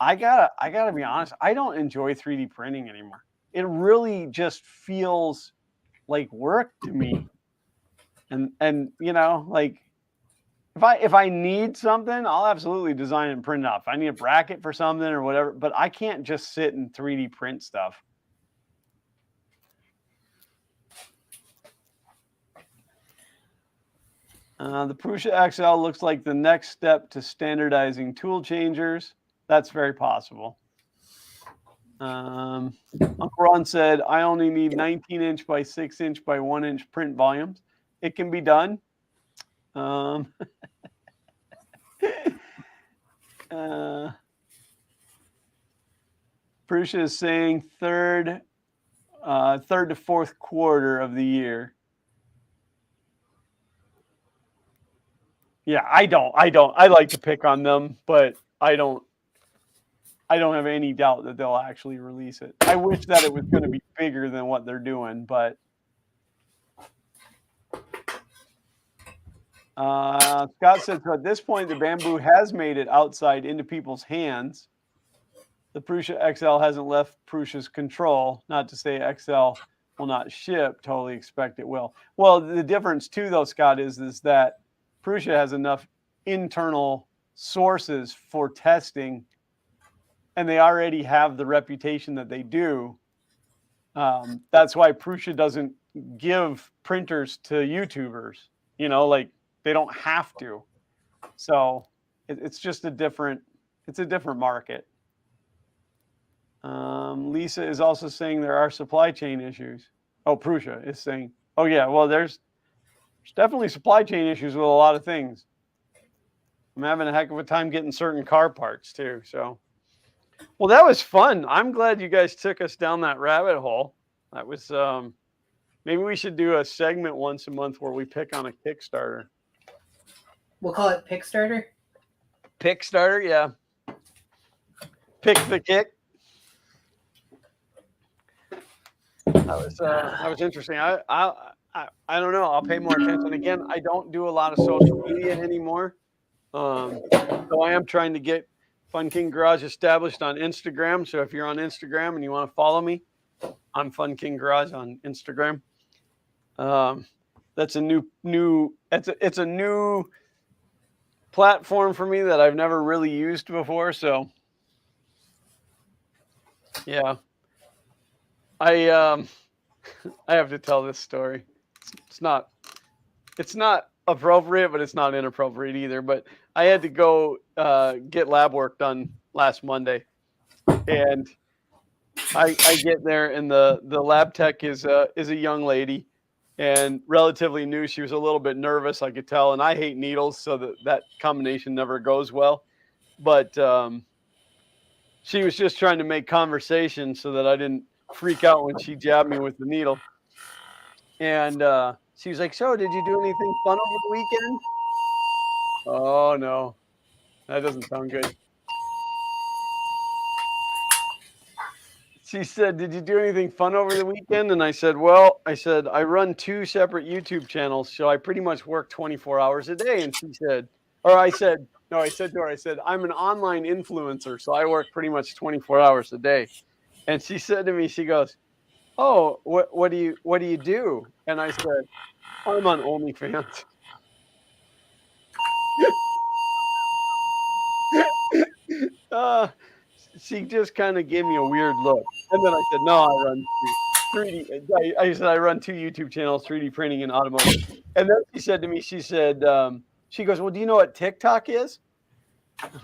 I gotta be honest. I don't enjoy 3D printing anymore. It really just feels like work to me. And like if I need something, I'll absolutely design and print it out. If I need a bracket for something or whatever, but I can't just sit and 3D print stuff. The Prusa XL looks like the next step to standardizing tool changers. That's very possible. Uncle Ron said, I only need 19-inch by 6-inch by 1-inch print volumes. It can be done. Prusa is saying third to fourth quarter of the year. Yeah, I like to pick on them, but I don't I don't have any doubt that they'll actually release it. I wish that it was going to be bigger than what they're doing, but Scott says, so at this point, the bamboo has made it outside into people's hands. The Prusa XL hasn't left Prusa's control. Not to say XL will not ship. Totally expect it will. Well, the difference too, though, Scott, is that Prusa has enough internal sources for testing, and they already have the reputation that they do. That's why Prusa doesn't give printers to YouTubers. You know, like they don't have to. So it's just a different market. Lisa is also saying there are supply chain issues. Oh, Prusa is saying, oh yeah, well there's definitely supply chain issues with a lot of things. I'm having a heck of a time getting certain car parts too. So, well, that was fun. I'm glad you guys took us down that rabbit hole. That was maybe we should do a segment once a month where we pick on a Kickstarter. We'll call it Pickstarter. Pickstarter, yeah. Pick the kick. That was interesting. I don't know. I'll pay more attention. Again, I don't do a lot of social media anymore. So I am trying to get Fun King Garage established on Instagram. So if you're on Instagram and you want to follow me, I'm Fun King Garage on Instagram. That's a new it's a new platform for me that I've never really used before. So yeah. I have to tell this story. It's not appropriate, but it's not inappropriate either. But I had to go get lab work done last Monday, and I get there, and the lab tech is a young lady, and relatively new. She was a little bit nervous, I could tell, and I hate needles, so that combination never goes well. But she was just trying to make conversation so that I didn't freak out when she jabbed me with the needle. And she was like, so did you do anything fun over the weekend? Oh no, that doesn't sound good. She said, did you do anything fun over the weekend? And I said, I run 2 separate YouTube channels, so I pretty much work 24 hours a day. And she said, I said to her, I'm an online influencer, so I work pretty much 24 hours a day. And she said to me, she goes, oh, what do you do? And I said, I'm on OnlyFans. She just kind of gave me a weird look. And then I said, no, I run 3D. I said, I run 2 YouTube channels, 3D printing and automotive. And then she said to me, she goes, well, do you know what TikTok is?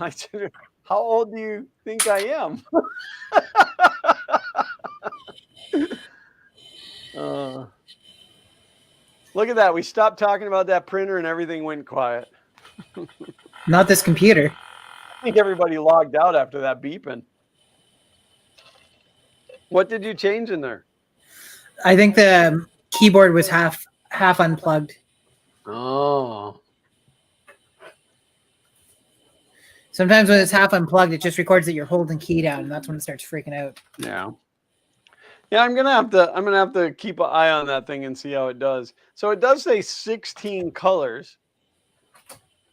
I said, how old do you think I am? Look at that. We stopped talking about that printer and everything went quiet. Not this computer. I think everybody logged out after that beeping. What did you change in there? I think the keyboard was half unplugged. Oh. Sometimes when it's half unplugged, it just records that you're holding key down, and that's when it starts freaking out. Yeah. Yeah, I'm gonna have to keep an eye on that thing and see how it does. So it does say 16 colors,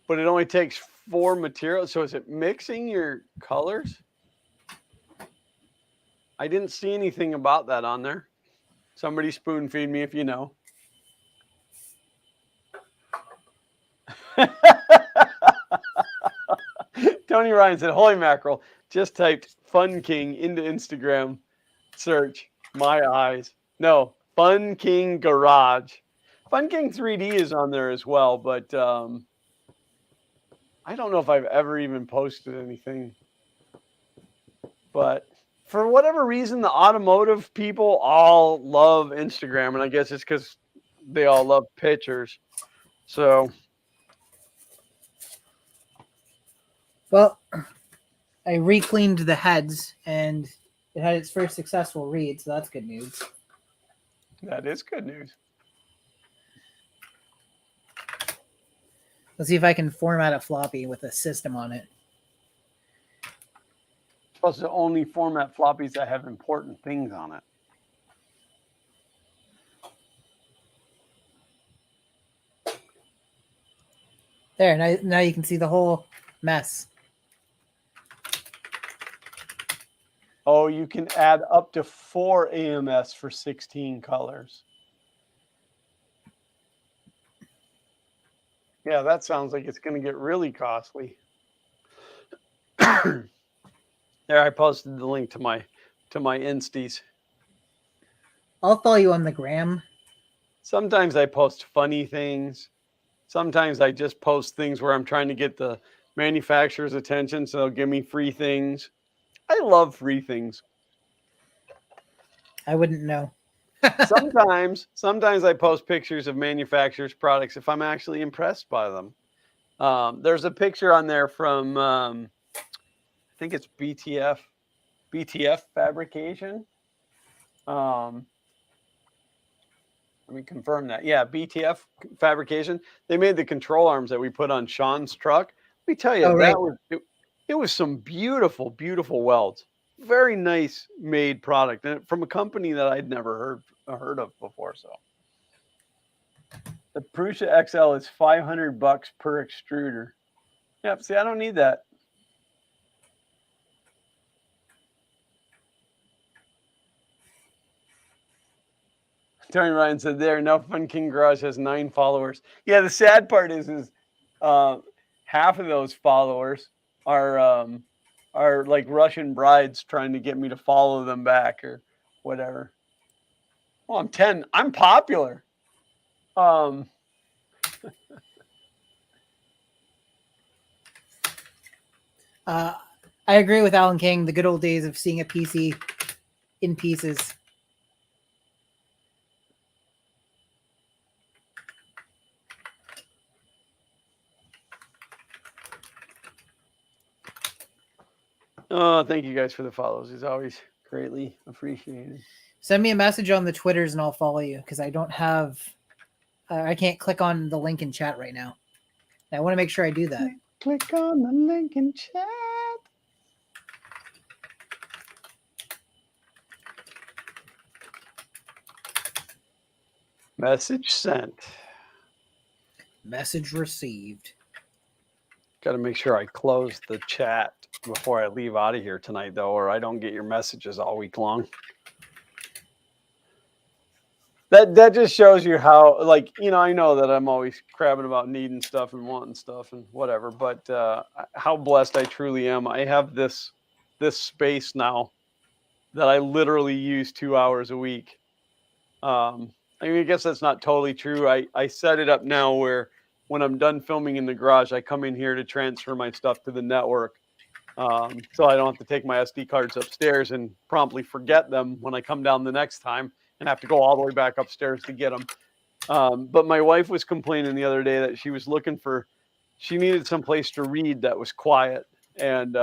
but it only takes 4 materials. So is it mixing your colors? I didn't see anything about that on there. Somebody spoon feed me if you know. Tony Ryan said, holy mackerel, just typed Fun King into Instagram search. My eyes. No, Fun King Garage. Fun King 3D is on there as well, but I don't know if I've ever even posted anything. But for whatever reason, the automotive people all love Instagram, and I guess it's because they all love pictures. So, well, I re-cleaned the heads, and it had its first successful read, so that's good news. That is good news. Let's see if I can format a floppy with a system on it. supposed to only format floppies that have important things on it. There, now you can see the whole mess. Oh, you can add up to 4 AMS for 16 colors. Yeah, that sounds like it's going to get really costly. There, I posted the link to my Insties. I'll follow you on the gram. Sometimes I post funny things. Sometimes I just post things where I'm trying to get the manufacturer's attention, so they'll give me free things. I love free things. I wouldn't know. Sometimes I post pictures of manufacturers' products if I'm actually impressed by them. There's a picture on there from I think it's BTF Fabrication. Let me confirm that. Yeah, BTF Fabrication. They made the control arms that we put on Sean's truck. Let me tell you, it was some beautiful, beautiful welds. Very nice made product, and from a company that I'd never heard of before. So the Prusa XL is $500 per extruder. Yep. See, I don't need that. Tony Ryan said there, now Fun King Garage has 9 followers. Yeah, the sad part is half of those followers are like Russian brides trying to get me to follow them back or whatever. Well, I'm 10. I'm popular. I agree with Alan King. The good old days of seeing a PC in pieces. Oh, thank you guys for the follows. It's always greatly appreciated. Send me a message on the Twitters and I'll follow you because I don't have. I can't click on the link in chat right now. I want to make sure I do that. Click on the link in chat. Message sent. Message received. Got to make sure I close the chat before I leave out of here tonight, though, or I don't get your messages all week long. That just shows you how, like, you know, I know that I'm always crabbing about needing stuff and wanting stuff and whatever, but how blessed I truly am. I have this space now that I literally use 2 hours a week. I mean, I guess that's not totally true. I set it up now where when I'm done filming in the garage, I come in here to transfer my stuff to the network. So I don't have to take my SD cards upstairs and promptly forget them when I come down the next time and have to go all the way back upstairs to get them. But my wife was complaining the other day that she needed some place to read that was quiet, and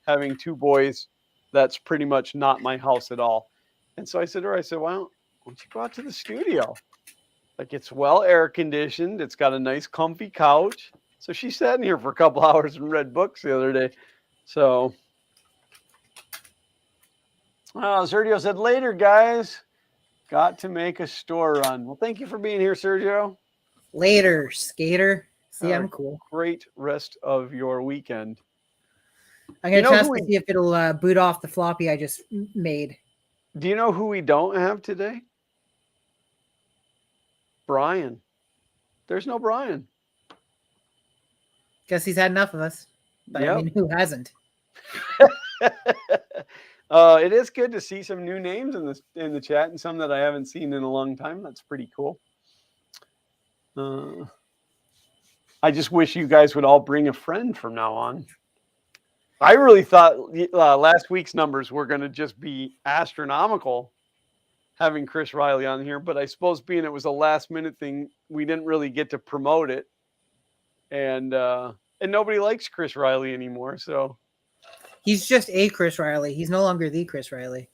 having 2 boys, that's pretty much not my house at all. And so I said to her, why don't you go out to the studio? Like, it's well air conditioned. It's got a nice comfy couch. So she sat in here for a couple hours and read books the other day. So, Sergio said, later, guys. Got to make a store run. Well, thank you for being here, Sergio. Later, skater. See, I'm cool. Great rest of your weekend. I'm going to test to see if it'll boot off the floppy I just made. Do you know who we don't have today? Brian. There's no Brian. Guess he's had enough of us. But yep. I mean, who hasn't? It is good to see some new names in the chat and some that I haven't seen in a long time. That's pretty cool. I just wish you guys would all bring a friend from now on. I really thought last week's numbers were going to just be astronomical having Chris Riley on here, but I suppose being it was a last minute thing, we didn't really get to promote it. And nobody likes Chris Riley anymore, so. He's just a Chris Riley. He's no longer the Chris Riley.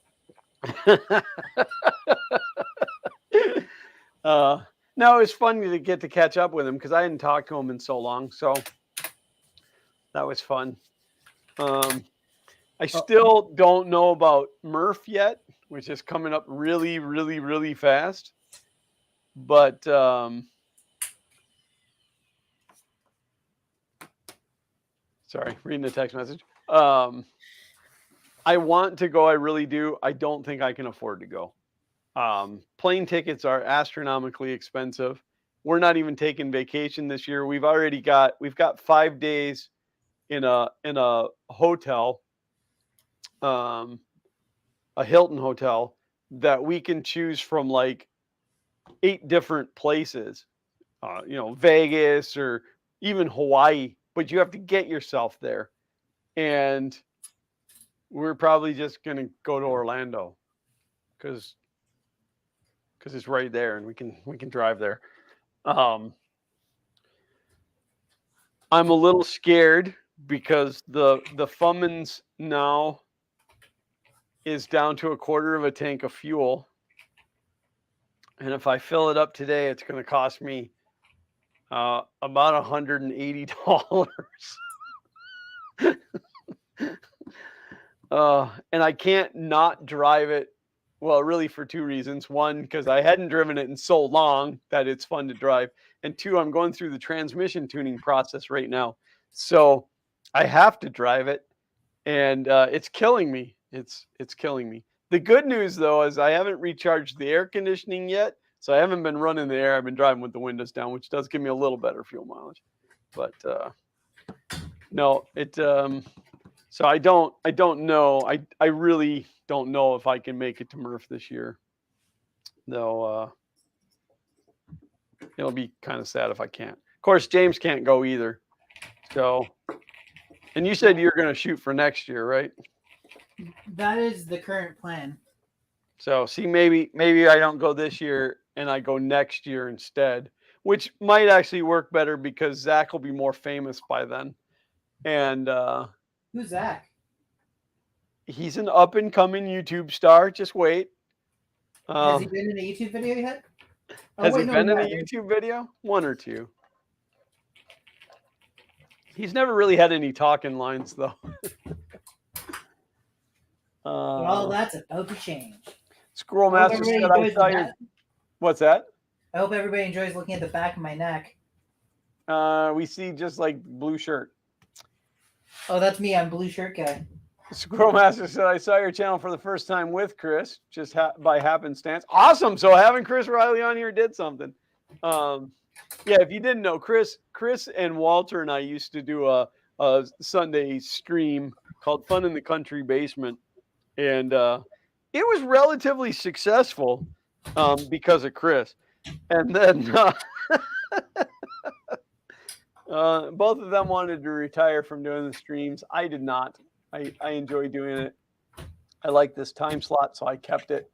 No, it was fun to get to catch up with him because I hadn't talked to him in so long. So that was fun. I still don't know about Murph yet, which is coming up really, really, really fast. But sorry, reading the text message. I want to go. I really do. I don't think I can afford to go. Plane tickets are astronomically expensive. We're not even taking vacation this year. We've got 5 days in a hotel, a Hilton hotel, that we can choose from like 8 different places, Vegas or even Hawaii, but you have to get yourself there. And we're probably just going to go to Orlando because it's right there and we can drive there. I'm a little scared because the Fummins now is down to a quarter of a tank of fuel. And if I fill it up today, it's going to cost me about $180. And I can't not drive it. Well, really for 2 reasons. One, because I hadn't driven it in so long that it's fun to drive. And 2, I'm going through the transmission tuning process right now. So I have to drive it. And it's killing me. It's killing me. The good news, though, is I haven't recharged the air conditioning yet. So I haven't been running the air. I've been driving with the windows down, which does give me a little better fuel mileage. But no, it... So I don't know. I really don't know if I can make it to Murph this year. Though it'll be kind of sad if I can't. Of course, James can't go either. So, and you said you're going to shoot for next year, right? That is the current plan. So, see, maybe I don't go this year and I go next year instead, which might actually work better because Zach will be more famous by then. And who's Zach? He's an up and coming YouTube star. Just wait. Has he been in a YouTube video yet? Has he been in a YouTube video? 1 or 2. He's never really had any talking lines, though. Well, that's about to change. Squirrel Master said I saw your... What's that? I hope everybody enjoys looking at the back of my neck. We see just like blue shirt. Oh, that's me. I'm blue shirt guy. Squirrel Master said, I saw your channel for the first time with Chris, just by happenstance. Awesome. So having Chris Riley on here did something. Yeah, if you didn't know, Chris and Walter and I used to do a Sunday stream called Fun in the Country Basement. And it was relatively successful because of Chris. And then both of them wanted to retire from doing the streams. I did not. I enjoy doing it. I like this time slot, so I kept it,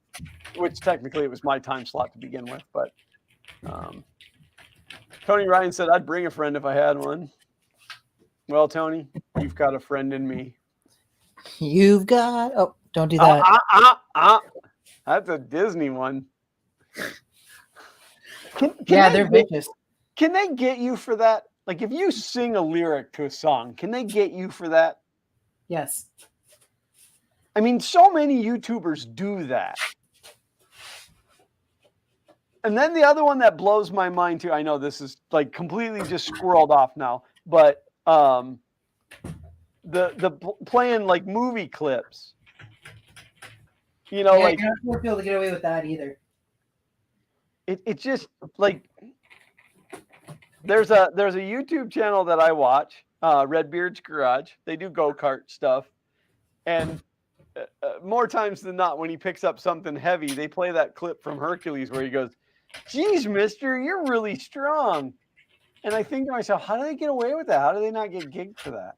which technically it was my time slot to begin with. But Tony Ryan said, I'd bring a friend if I had one. Well, Tony, you've got a friend in me. You've got... Oh, don't do that. That's a Disney one. They're vicious. Can they get you for that? Like, if you sing a lyric to a song, can they get you for that? Yes. I mean, so many YouTubers do that. And then the other one that blows my mind too, I know this is like completely just squirreled off now, but the playing like movie clips. You know, like you're not going to be able to get away with that either. It's just like there's a YouTube channel that I watch, Redbeard's Garage. They do go-kart stuff, and more times than not, when he picks up something heavy, they play that clip from Hercules where he goes, "Geez, mister, you're really strong." And I think to myself, how do they get away with that? How do they not get gigged for that?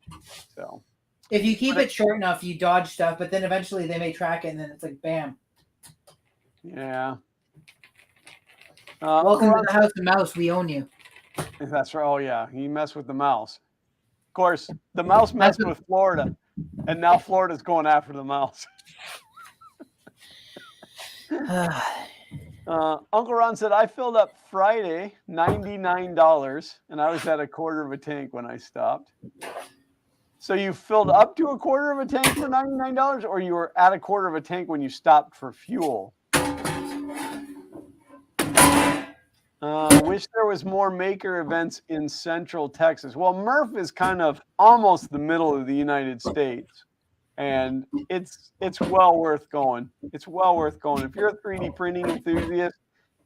So, if you keep it short enough, you dodge stuff, but then eventually they may track it, and then it's like, bam. Yeah. Welcome to the House of Mouse. We own you. That's right. Oh, yeah. You mess with the mouse. Of course, the mouse messed with Florida, and now Florida's going after the mouse. Uncle Ron said, I filled up Friday, $99, and I was at a quarter of a tank when I stopped. So you filled up to a quarter of a tank for $99, or you were at a quarter of a tank when you stopped for fuel? Wish there was more maker events in Central Texas. Well, Murph is kind of almost the middle of the United States, and it's well worth going. It's well worth going. If you're a 3D printing enthusiast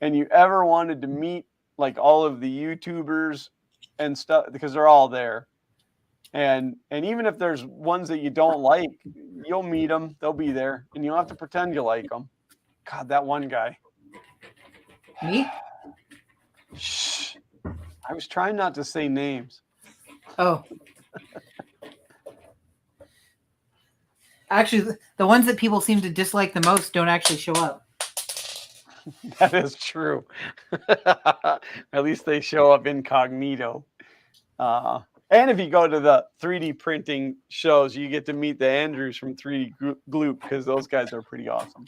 and you ever wanted to meet like all of the YouTubers and stuff, because they're all there. And even if there's ones that you don't like, you'll meet them. They'll be there, and you don't have to pretend you like them. God, that one guy. Me? Shh. I was trying not to say names. Oh. Actually, the ones that people seem to dislike the most don't actually show up. That is true. At least they show up incognito. And if you go to the 3D printing shows, you get to meet the Andrews from 3D Gloop, because those guys are pretty awesome.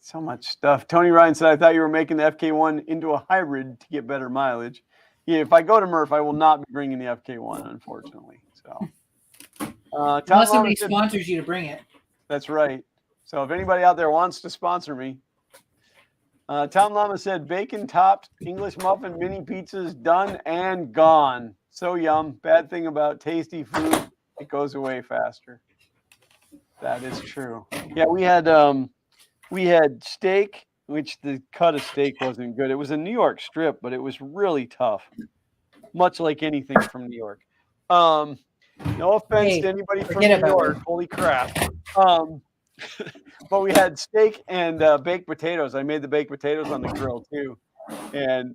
So much stuff. Tony Ryan said, I thought you were making the FK1 into a hybrid to get better mileage. Yeah, if I go to Murph, I will not be bringing the FK1, unfortunately. So, unless somebody sponsors you to bring it. That's right. So if anybody out there wants to sponsor me, Tom Lama said, bacon topped English muffin mini pizzas done and gone. So yum. Bad thing about tasty food, it goes away faster. That is true. Yeah, we had steak, which the cut of steak wasn't good. It was a New York strip, but it was really tough, much like anything from New York. No offense to anybody from New York. Holy crap. But we had steak and baked potatoes. I made the baked potatoes on the grill too. And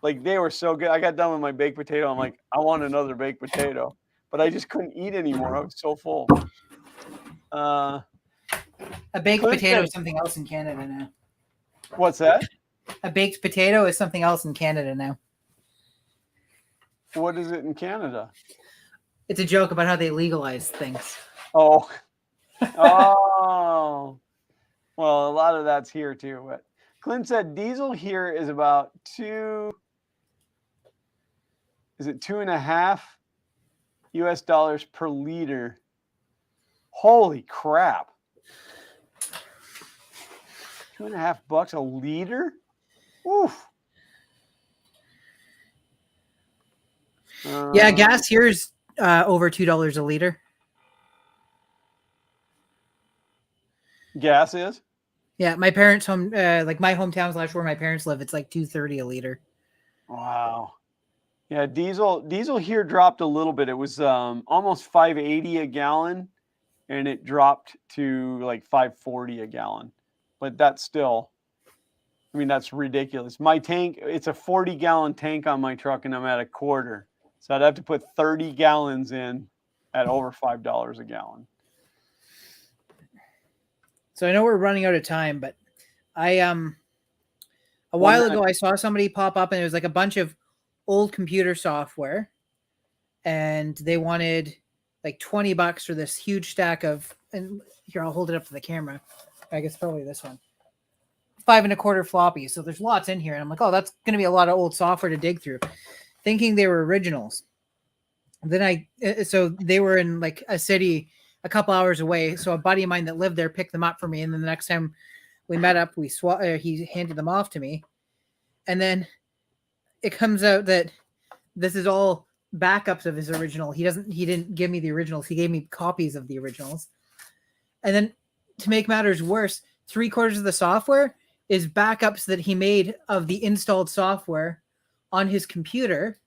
like they were so good. I got done with my baked potato. I'm like, I want another baked potato. But I just couldn't eat anymore. I was so full. A baked potato is something else in Canada now. What's that? A baked potato is something else in Canada now. What is it in Canada? It's a joke about how they legalize things. Oh. Oh. Well, a lot of that's here too. But Clint said diesel here is about $2.5 US per liter. Holy crap. $2.5 a liter? Oof. Yeah, gas here is over $2 a liter. Gas is? Yeah, my parents' home, like my hometown / where my parents live, it's like $2.30 a liter. Wow. Yeah, diesel here dropped a little bit. It was almost $5.80 a gallon, and it dropped to like $5.40 a gallon. But that's still, I mean, that's ridiculous. My tank, it's a 40-gallon tank on my truck, and I'm at a quarter. So I'd have to put 30 gallons in at over $5 a gallon. So I know we're running out of time, but I a while ago I saw somebody pop up, and it was like a bunch of old computer software, and they wanted like $20 for this huge stack of, and here I'll hold it up to the camera. I guess probably this one. 5 1/4 floppies. So there's lots in here, and I'm like, oh, that's going to be a lot of old software to dig through, thinking they were originals. Then so they were in like a city a couple hours away. So a buddy of mine that lived there picked them up for me. And then the next time we met up, he handed them off to me. And then it comes out that this is all backups of his original. He didn't give me the originals. He gave me copies of the originals. And then to make matters worse, 3/4 of the software is backups that he made of the installed software on his computer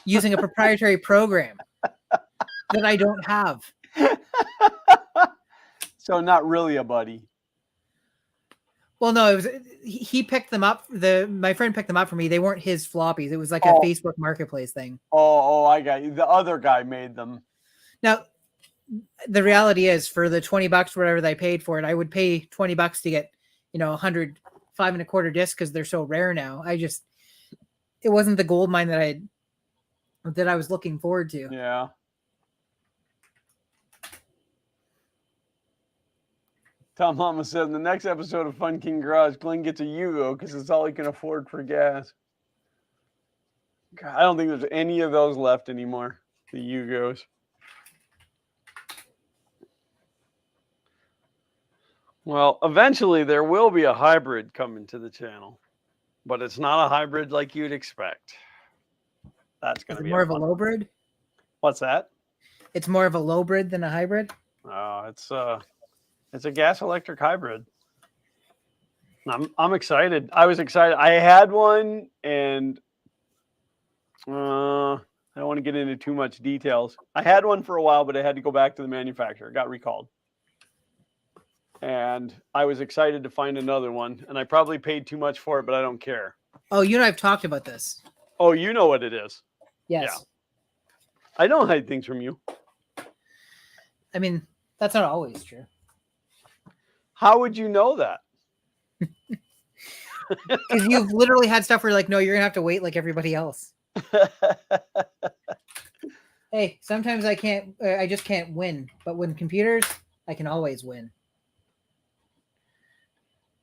using a proprietary program that I don't have. So not really a buddy. Well, no, it was he picked them up. My friend picked them up for me. They weren't his floppies. It was like a Facebook Marketplace thing. Oh, I got you. The other guy made them. Now, the reality is, for the $20 whatever they paid for it, I would pay $20 to get 100 5 1/4 discs because they're so rare now. It wasn't the gold mine that I was looking forward to. Yeah. Tom Mama said in the next episode of Fun King Garage, Glenn gets a Yugo because it's all he can afford for gas. God, I don't think there's any of those left anymore. The Yugos. Well, eventually there will be a hybrid coming to the channel, but it's not a hybrid like you'd expect. That's going Is to it be more of a fun low one. brid? What's that? It's more of a low brid than a hybrid? It's a gas electric hybrid. I'm excited. I was excited. I had one, and I don't want to get into too much details. I had one for a while, but I had to go back to the manufacturer. It got recalled. And I was excited to find another one, and I probably paid too much for it, but I don't care. Oh, you and I've talked about this. Oh, you know what it is. Yes. Yeah. I don't hide things from you. I mean, that's not always true. How would you know that? Because you've literally had stuff where you're like, no, you're going to have to wait like everybody else. Hey, sometimes I just can't win. But when computers, I can always win.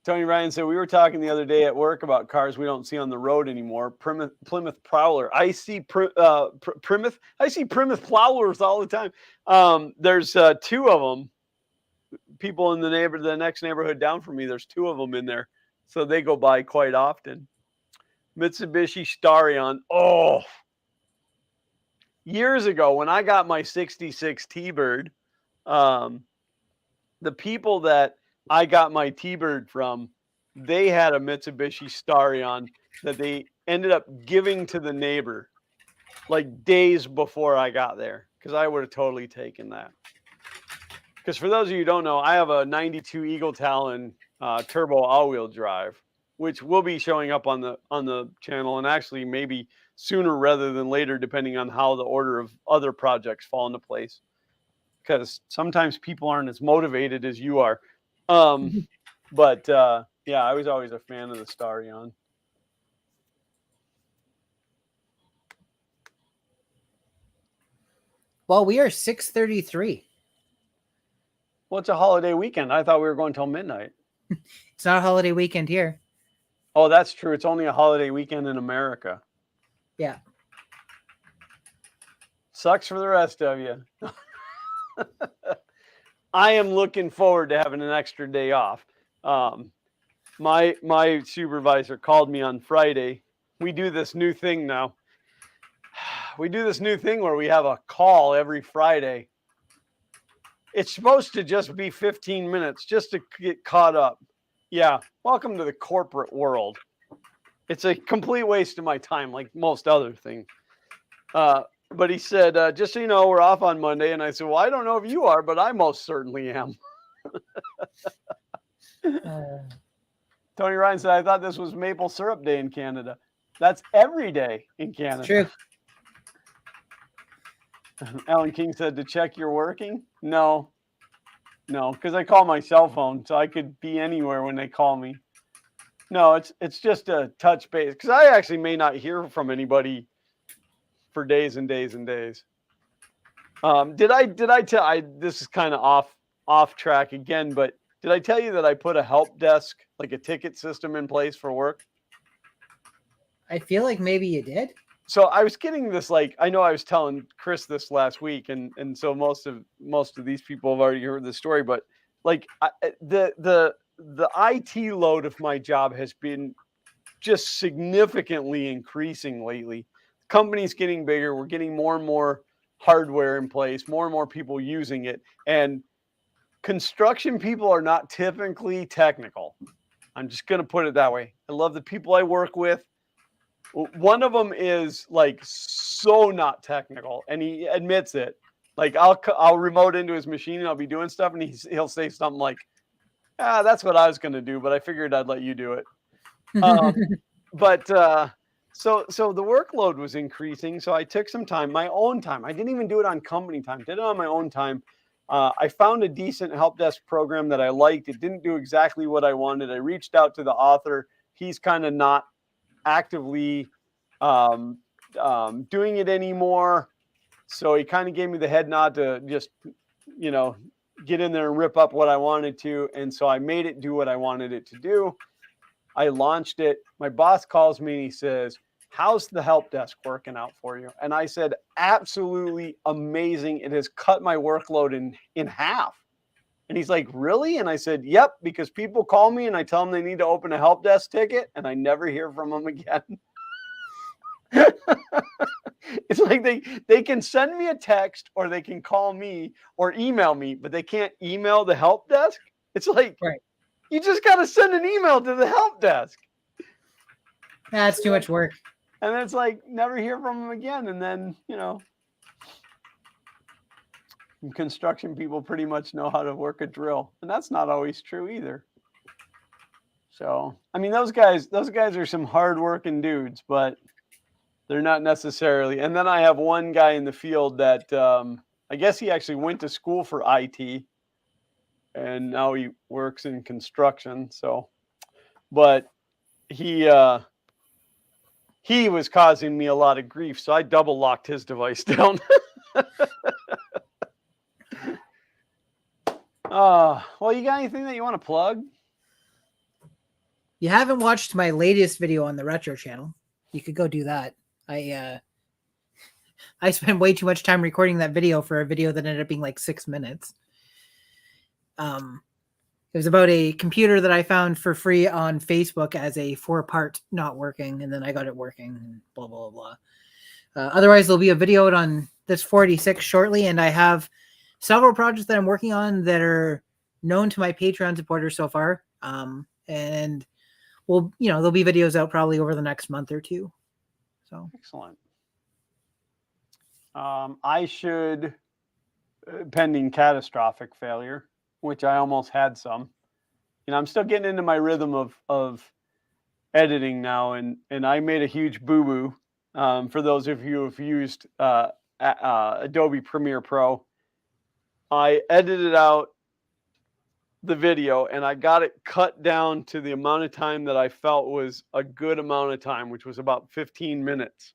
Tony Ryan said, we were talking the other day at work about cars we don't see on the road anymore. Plymouth Prowler. I see Plymouth Prowlers all the time. There's two of them. People in the next neighborhood down from me, there's two of them in there. So they go by quite often. Mitsubishi Starion. Oh, years ago when I got my 66 T-Bird, the people that I got my T-Bird from, they had a Mitsubishi Starion that they ended up giving to the neighbor like days before I got there, because I would have totally taken that. Because for those of you who don't know, I have a 92 Eagle Talon turbo all-wheel drive, which will be showing up on the channel, and actually maybe sooner rather than later, depending on how the order of other projects fall into place. Because sometimes people aren't as motivated as you are. But yeah, I was always a fan of the Starion. Well, we are 6:33. Well, it's a holiday weekend. I thought we were going till midnight. It's not a holiday weekend here. Oh, that's true. It's only a holiday weekend in America. Yeah. Sucks for the rest of you. I am looking forward to having an extra day off. My supervisor called me on Friday. We do this new thing now. We do this new thing where we have a call every Friday. It's supposed to just be 15 minutes just to get caught up. Yeah, welcome to the corporate world. It's a complete waste of my time, like most other things. But he said, just so you know, we're off on Monday. And I said, well, I don't know if you are, but I most certainly am. Tony Ryan said, I thought this was maple syrup day in Canada. That's every day in Canada. It's true. Alan King said, to check you're working? No, because I call my cell phone, so I could be anywhere when they call me. No, it's just a touch base, because I actually may not hear from anybody for days and days and days. Did I tell? This is kind of off track again, but did I tell you that I put a help desk, like a ticket system, in place for work? I feel like maybe you did. So I was getting this, like, I know I was telling Chris this last week, and so most of these people have already heard the story, but like the IT load of my job has been just significantly increasing lately. Company's getting bigger. We're getting more and more hardware in place, more and more people using it, and construction people are not typically technical. I'm just going to put it that way. I love the people I work with. One of them is like so not technical, and he admits it. Like I'll remote into his machine and I'll be doing stuff, and he'll say something like, that's what I was going to do, but I figured I'd let you do it. But so the workload was increasing. So I took some time, my own time. I didn't even do it on company time. Did it on my own time. I found a decent help desk program that I liked. It didn't do exactly what I wanted. I reached out to the author. He's kind of not actively doing it anymore. So he kind of gave me the head nod to just, get in there and rip up what I wanted to. And so I made it do what I wanted it to do. I launched it. My boss calls me and he says, how's the help desk working out for you? And I said, absolutely amazing. It has cut my workload in half. And he's like, really? And I said, yep, because people call me and I tell them they need to open a help desk ticket and I never hear from them again. It's like they can send me a text or they can call me or email me, but they can't email the help desk. It's like, Right. You just got to send an email to the help desk. That's too much work. And then it's like, never hear from them again. And then, construction people pretty much know how to work a drill. And that's not always true either. So, I mean, those guys are some hardworking dudes, but they're not necessarily. And then I have one guy in the field that I guess he actually went to school for IT and now he works in construction. So, but he was causing me a lot of grief. So I double locked his device down. Well, you got anything that you want to plug? You haven't watched my latest video on the retro channel. You could go do that. I spent way too much time recording that video for a video that ended up being like 6 minutes. It was about a computer that I found for free on Facebook as a 4-part not working, and then I got it working, and blah, blah, blah. Otherwise, there'll be a video out on this 46 shortly, and I have several projects that I'm working on that are known to my Patreon supporters so far. And there'll be videos out probably over the next month or two. So excellent. I should, pending catastrophic failure, which I almost had some. I'm still getting into my rhythm of editing now, and I made a huge boo-boo. For those of you who've used Adobe Premiere Pro, I edited out the video and I got it cut down to the amount of time that I felt was a good amount of time, which was about 15 minutes.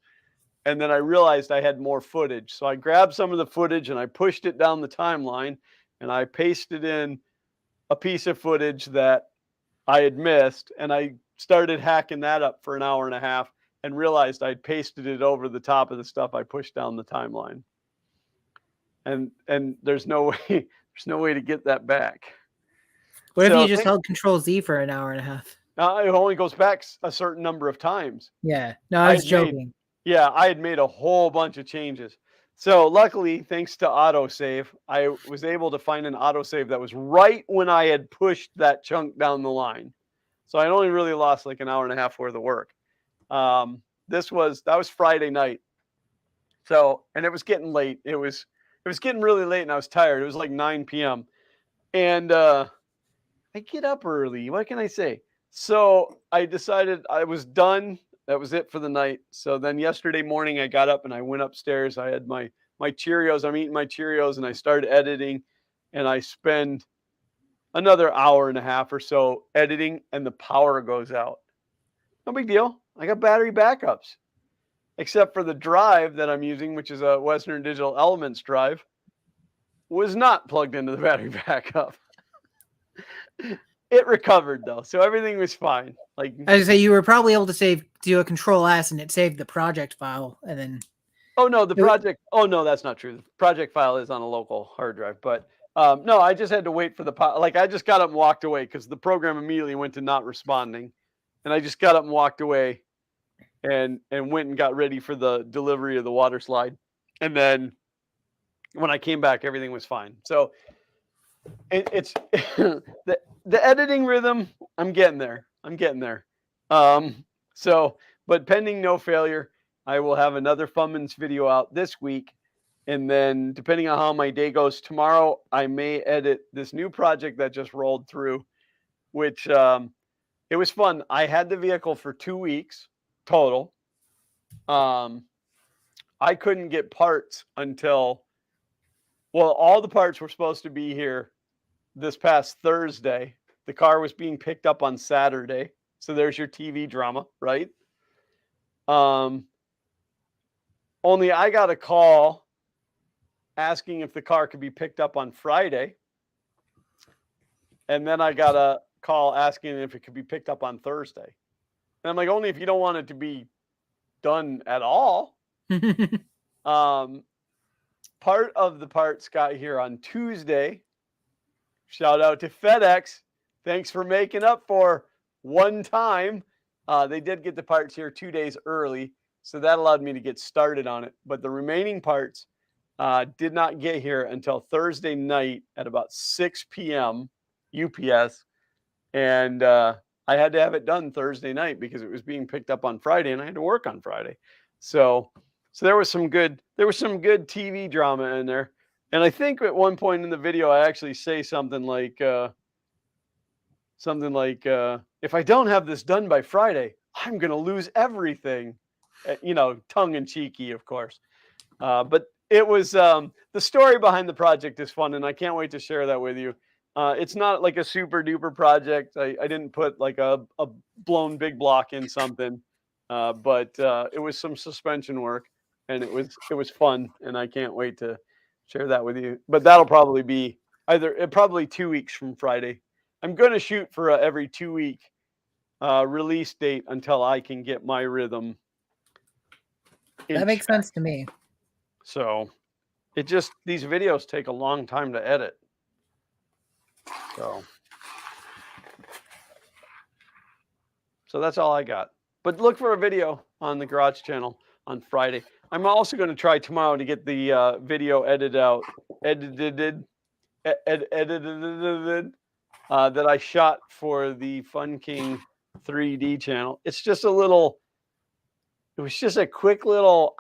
And then I realized I had more footage. So I grabbed some of the footage and I pushed it down the timeline and I pasted in a piece of footage that I had missed. And I started hacking that up for an hour and a half and realized I'd pasted it over the top of the stuff I pushed down the timeline. And there's no way to get that back. What if you just held Control-Z for an hour and a half? It only goes back a certain number of times. Yeah. No, I was joking. I had made a whole bunch of changes. So luckily, thanks to autosave, I was able to find an autosave that was right when I had pushed that chunk down the line. So I only really lost like an hour and a half worth of work. That was Friday night. So, and it was getting late. It was getting really late and I was tired. It was like 9 p.m. And I get up early. What can I say? So I decided I was done. That was it for the night. So then yesterday morning I got up and I went upstairs. I had my Cheerios. I'm eating my Cheerios and I started editing and I spend another hour and a half or so editing and the power goes out. No big deal. I got battery backups, except for the drive that I'm using, which is a Western Digital Elements drive, was not plugged into the battery backup. It recovered though, so everything was fine. Like I say, you were probably able to do a Control-S and it saved the project file, and then. Oh no, that's not true. The project file is on a local hard drive, but no, I just had to wait for the I just got up and walked away because the program immediately went to not responding, and I just got up and walked away, and went and got ready for the delivery of the water slide, and then when I came back, everything was fine. So it's the editing rhythm. I'm getting there. But pending no failure, I will have another Fummins video out this week. And then depending on how my day goes tomorrow, I may edit this new project that just rolled through, which it was fun. I had the vehicle for 2 weeks total. I couldn't get parts until, all the parts were supposed to be here this past Thursday. The car was being picked up on Saturday. So there's your TV drama, right? Only I got a call asking if the car could be picked up on Friday. And then I got a call asking if it could be picked up on Thursday. And I'm like, only if you don't want it to be done at all. Part of the parts got here on Tuesday. Shout out to FedEx. Thanks for making up for one time. They did get the parts here 2 days early, so that allowed me to get started on it. But the remaining parts did not get here until Thursday night at about 6 p.m. UPS. And I had to have it done Thursday night because it was being picked up on Friday and I had to work on Friday. So there was some good TV drama in there. And I think at one point in the video, I actually say something like, if I don't have this done by Friday, I'm going to lose everything, tongue in cheeky, of course. But it was, the story behind the project is fun and I can't wait to share that with you. It's not like a super duper project. I didn't put like a blown big block in something, but it was some suspension work and it was fun and I can't wait to share that with you. But that'll probably be probably 2 weeks from Friday. I'm going to shoot for every 2 week release date until I can get my rhythm. That makes sense to me. So these videos take a long time to edit. So that's all I got. But look for a video on the Garage channel on Friday. I'm also going to try tomorrow to get the video edited that I shot for the Fun King 3D channel. It's just it was just a quick little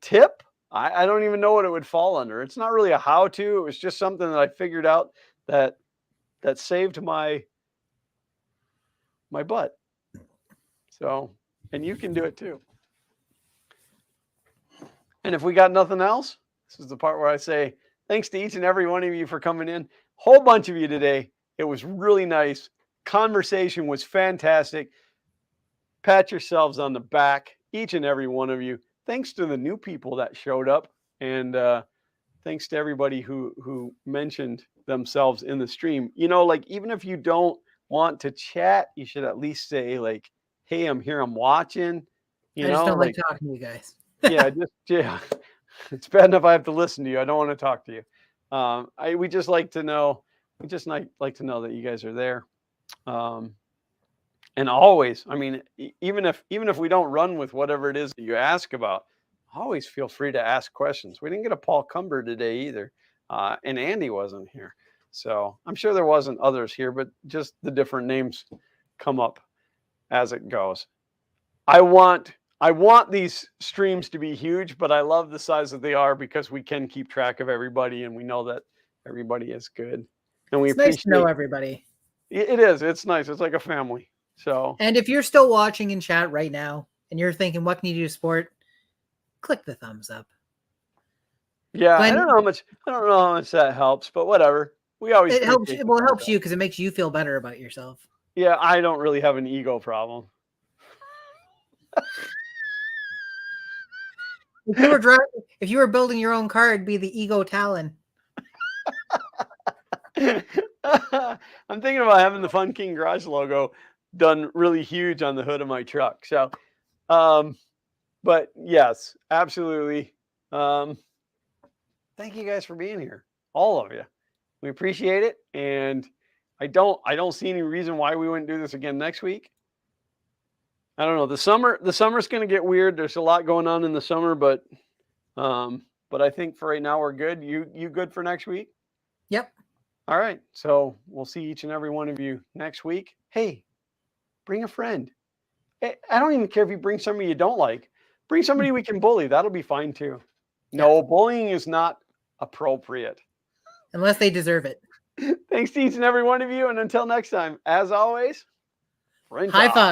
tip. I don't even know what it would fall under. It's not really a how-to. It was just something that I figured out that saved my butt. So, and you can do it too. And if we got nothing else, this is the part where I say thanks to each and every one of you for coming in. Whole bunch of you today. It was really nice. Conversation was fantastic. Pat yourselves on the back, each and every one of you. Thanks to the new people that showed up, and thanks to everybody who mentioned themselves in the stream. Even if you don't want to chat, you should at least say hey, I'm here, I'm watching. I just don't like talking to you guys. yeah. It's bad enough I have to listen to you. I don't want to talk to you. We just like to know. We just like to know that you guys are there. And always, I mean, even if we don't run with whatever it is that you ask about, always feel free to ask questions. We didn't get a Paul Cumber today either, and Andy wasn't here. So I'm sure there wasn't others here, but just the different names come up as it goes. I want these streams to be huge, but I love the size that they are because we can keep track of everybody and we know that everybody is good. And it's nice to know everybody. It is. It's nice. It's like a family. So, and if you're still watching in chat right now and you're thinking, what can you do to support? Click the thumbs up. Yeah, I don't know how much that helps, but whatever. It helps. It helps you because it makes you feel better about yourself. Yeah, I don't really have an ego problem. If you were building your own car, it'd be the Ego Talon. I'm thinking about having the Fun King Garage logo done really huge on the hood of my truck. So, but yes, absolutely. Thank you guys for being here, all of you. We appreciate it, and I don't see any reason why we wouldn't do this again next week. I don't know. The summer's going to get weird. There's a lot going on in the summer, but I think for right now we're good. You good for next week? Yep. All right. So we'll see each and every one of you next week. Hey, bring a friend. I don't even care if you bring somebody you don't like. Bring somebody we can bully. That'll be fine too. No, bullying is not appropriate. Unless they deserve it. Thanks to each and every one of you. And until next time, as always, high five.